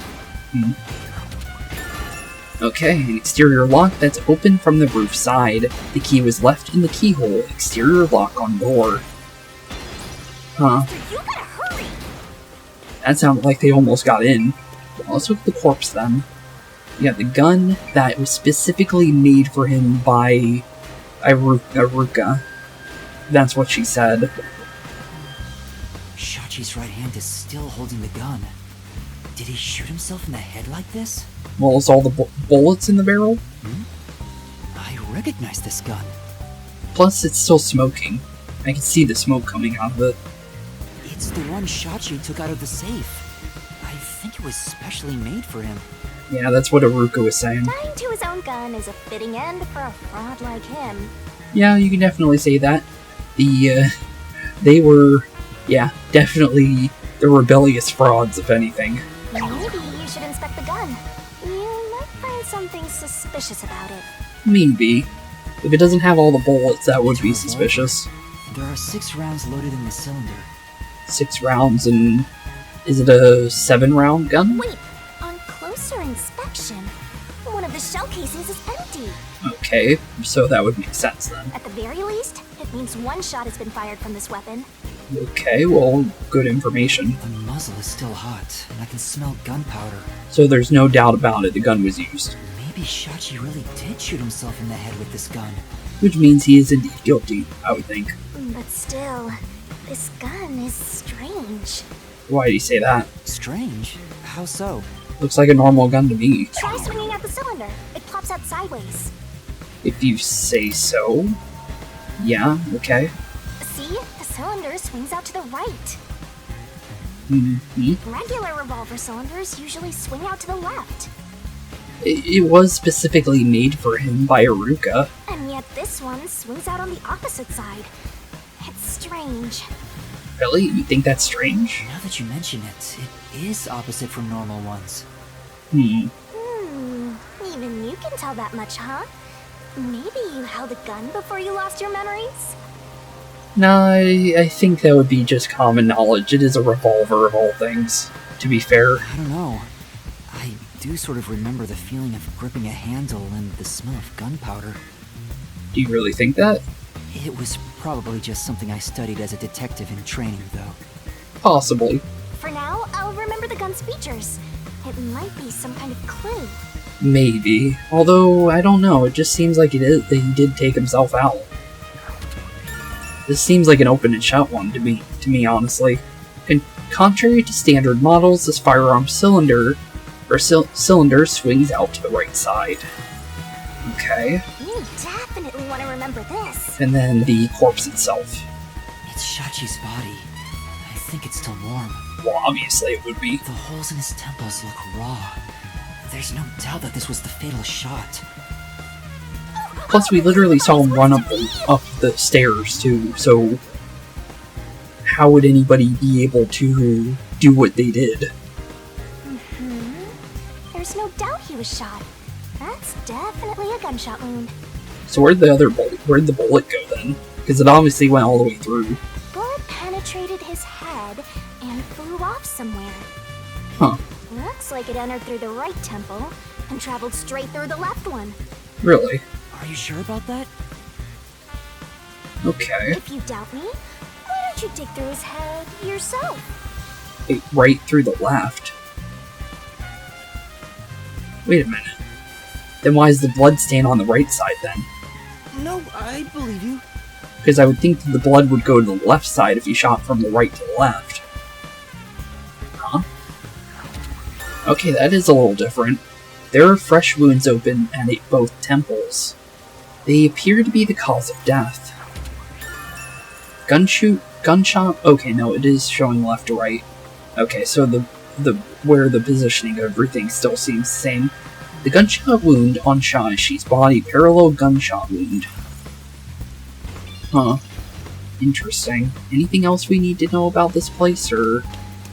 Okay, an exterior lock that's open from the roof side. The key was left in the keyhole. Exterior lock on door. Huh. You gotta hurry! That sounded like they almost got in. Well, let's look at the corpse then. You got the gun that was specifically made for him by Iruka. That's what she said. Shachi's right hand is still holding the gun. Did he shoot himself in the head like this? Well, is all the bullets in the barrel? I recognize this gun. Plus, it's still smoking. I can see the smoke coming out of it. It's the one Shachi took out of the safe. I think it was specially made for him. Yeah, that's what Iruka was saying. Dying to his own gun is a fitting end for a fraud like him. Yeah, you can definitely say that. They were, yeah, definitely the rebellious frauds, if anything. Maybe you should inspect the gun. You might find something suspicious about it. Maybe. If it doesn't have all the bullets, that would be suspicious. There are 6 rounds loaded in the cylinder. 6 rounds, and is it a 7-round gun? Wait, on closer inspection, one of the shell casings is empty. Okay, so that would make sense then. At the very least, it means one shot has been fired from this weapon. Okay, well, good information. The muzzle is still hot, and I can smell gunpowder. So there's no doubt about it, the gun was used. Maybe Shachi really did shoot himself in the head with this gun. Which means he is indeed guilty, I would think. But still, this gun is strange. Why did he say that? Strange? How so? Looks like a normal gun to me. Try swinging at the cylinder. It pops out sideways. If you say so. Yeah, okay. See? The cylinder swings out to the right. Mm-hmm. Regular revolver cylinders usually swing out to the left. It was specifically made for him by Iruka. And yet this one swings out on the opposite side. It's strange. Really? You think that's strange? Now that you mention it, it is opposite from normal ones. Even you can tell that much, huh? Maybe you held a gun before you lost your memories? No, I think that would be just common knowledge. It is a revolver of all things, to be fair. I don't know. I do sort of remember the feeling of gripping a handle and the smell of gunpowder. Do you really think that? It was probably just something I studied as a detective in training, though. Possibly. For now, I'll remember the gun's features. It might be some kind of clue. Maybe. Although, I don't know, it just seems like that he did take himself out. This seems like an open and shut one to me, honestly. And contrary to standard models, this firearm cylinder swings out to the right side. Okay. You definitely want to remember this. And then the corpse itself. It's Shachi's body. I think it's still warm. Well, obviously it would be. The holes in his temples look raw. There's no doubt that this was the fatal shot. Plus, we literally saw him run up the stairs, too, so how would anybody be able to do what they did? There's no doubt he was shot. That's definitely a gunshot wound. So where'd the bullet go then? Because it obviously went all the way through. Bullet penetrated his head and flew off somewhere. Huh. Looks like it entered through the right temple and traveled straight through the left one. Really? Are you sure about that? Okay. If you doubt me, why don't you dig through his head yourself? Wait, right through the left. Wait a minute. Then why is the blood stain on the right side then? No, I believe you. Because I would think that the blood would go to the left side if you shot from the right to the left. Huh? Okay, that is a little different. There are fresh wounds open at both temples. They appear to be the cause of death. Gunshot? Okay, no, it is showing left to right. Okay, so where the positioning of everything still seems the same. The gunshot wound on Shaishi's body, parallel gunshot wound. Huh. Interesting. Anything else we need to know about this place, or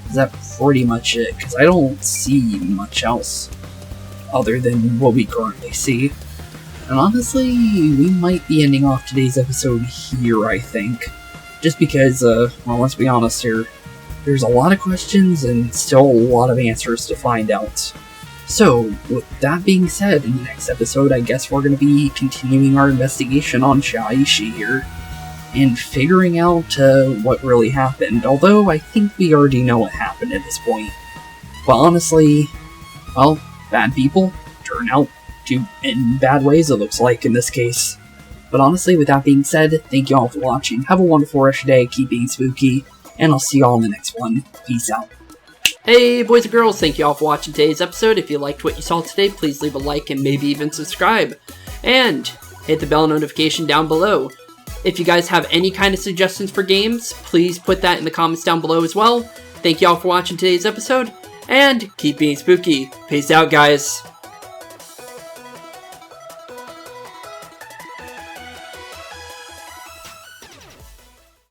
is that pretty much it? Because I don't see much else other than what we currently see. And honestly, we might be ending off today's episode here, I think. Just because, well, let's be honest here, there's a lot of questions and still a lot of answers to find out. So, with that being said, in the next episode, I guess we're going to be continuing our investigation on Shaishi here, and figuring out what really happened, although I think we already know what happened at this point. But honestly, well, bad people turn out to in bad ways, it looks like, in this case. But honestly, with that being said, thank you all for watching, have a wonderful rest of your day, keep being spooky, and I'll see you all in the next one. Peace out. Hey boys and girls, thank you all for watching today's episode. If you liked what you saw today, please leave a like and maybe even subscribe. And hit the bell notification down below. If you guys have any kind of suggestions for games, please put that in the comments down below as well. Thank you all for watching today's episode, and keep being spooky. Peace out, guys.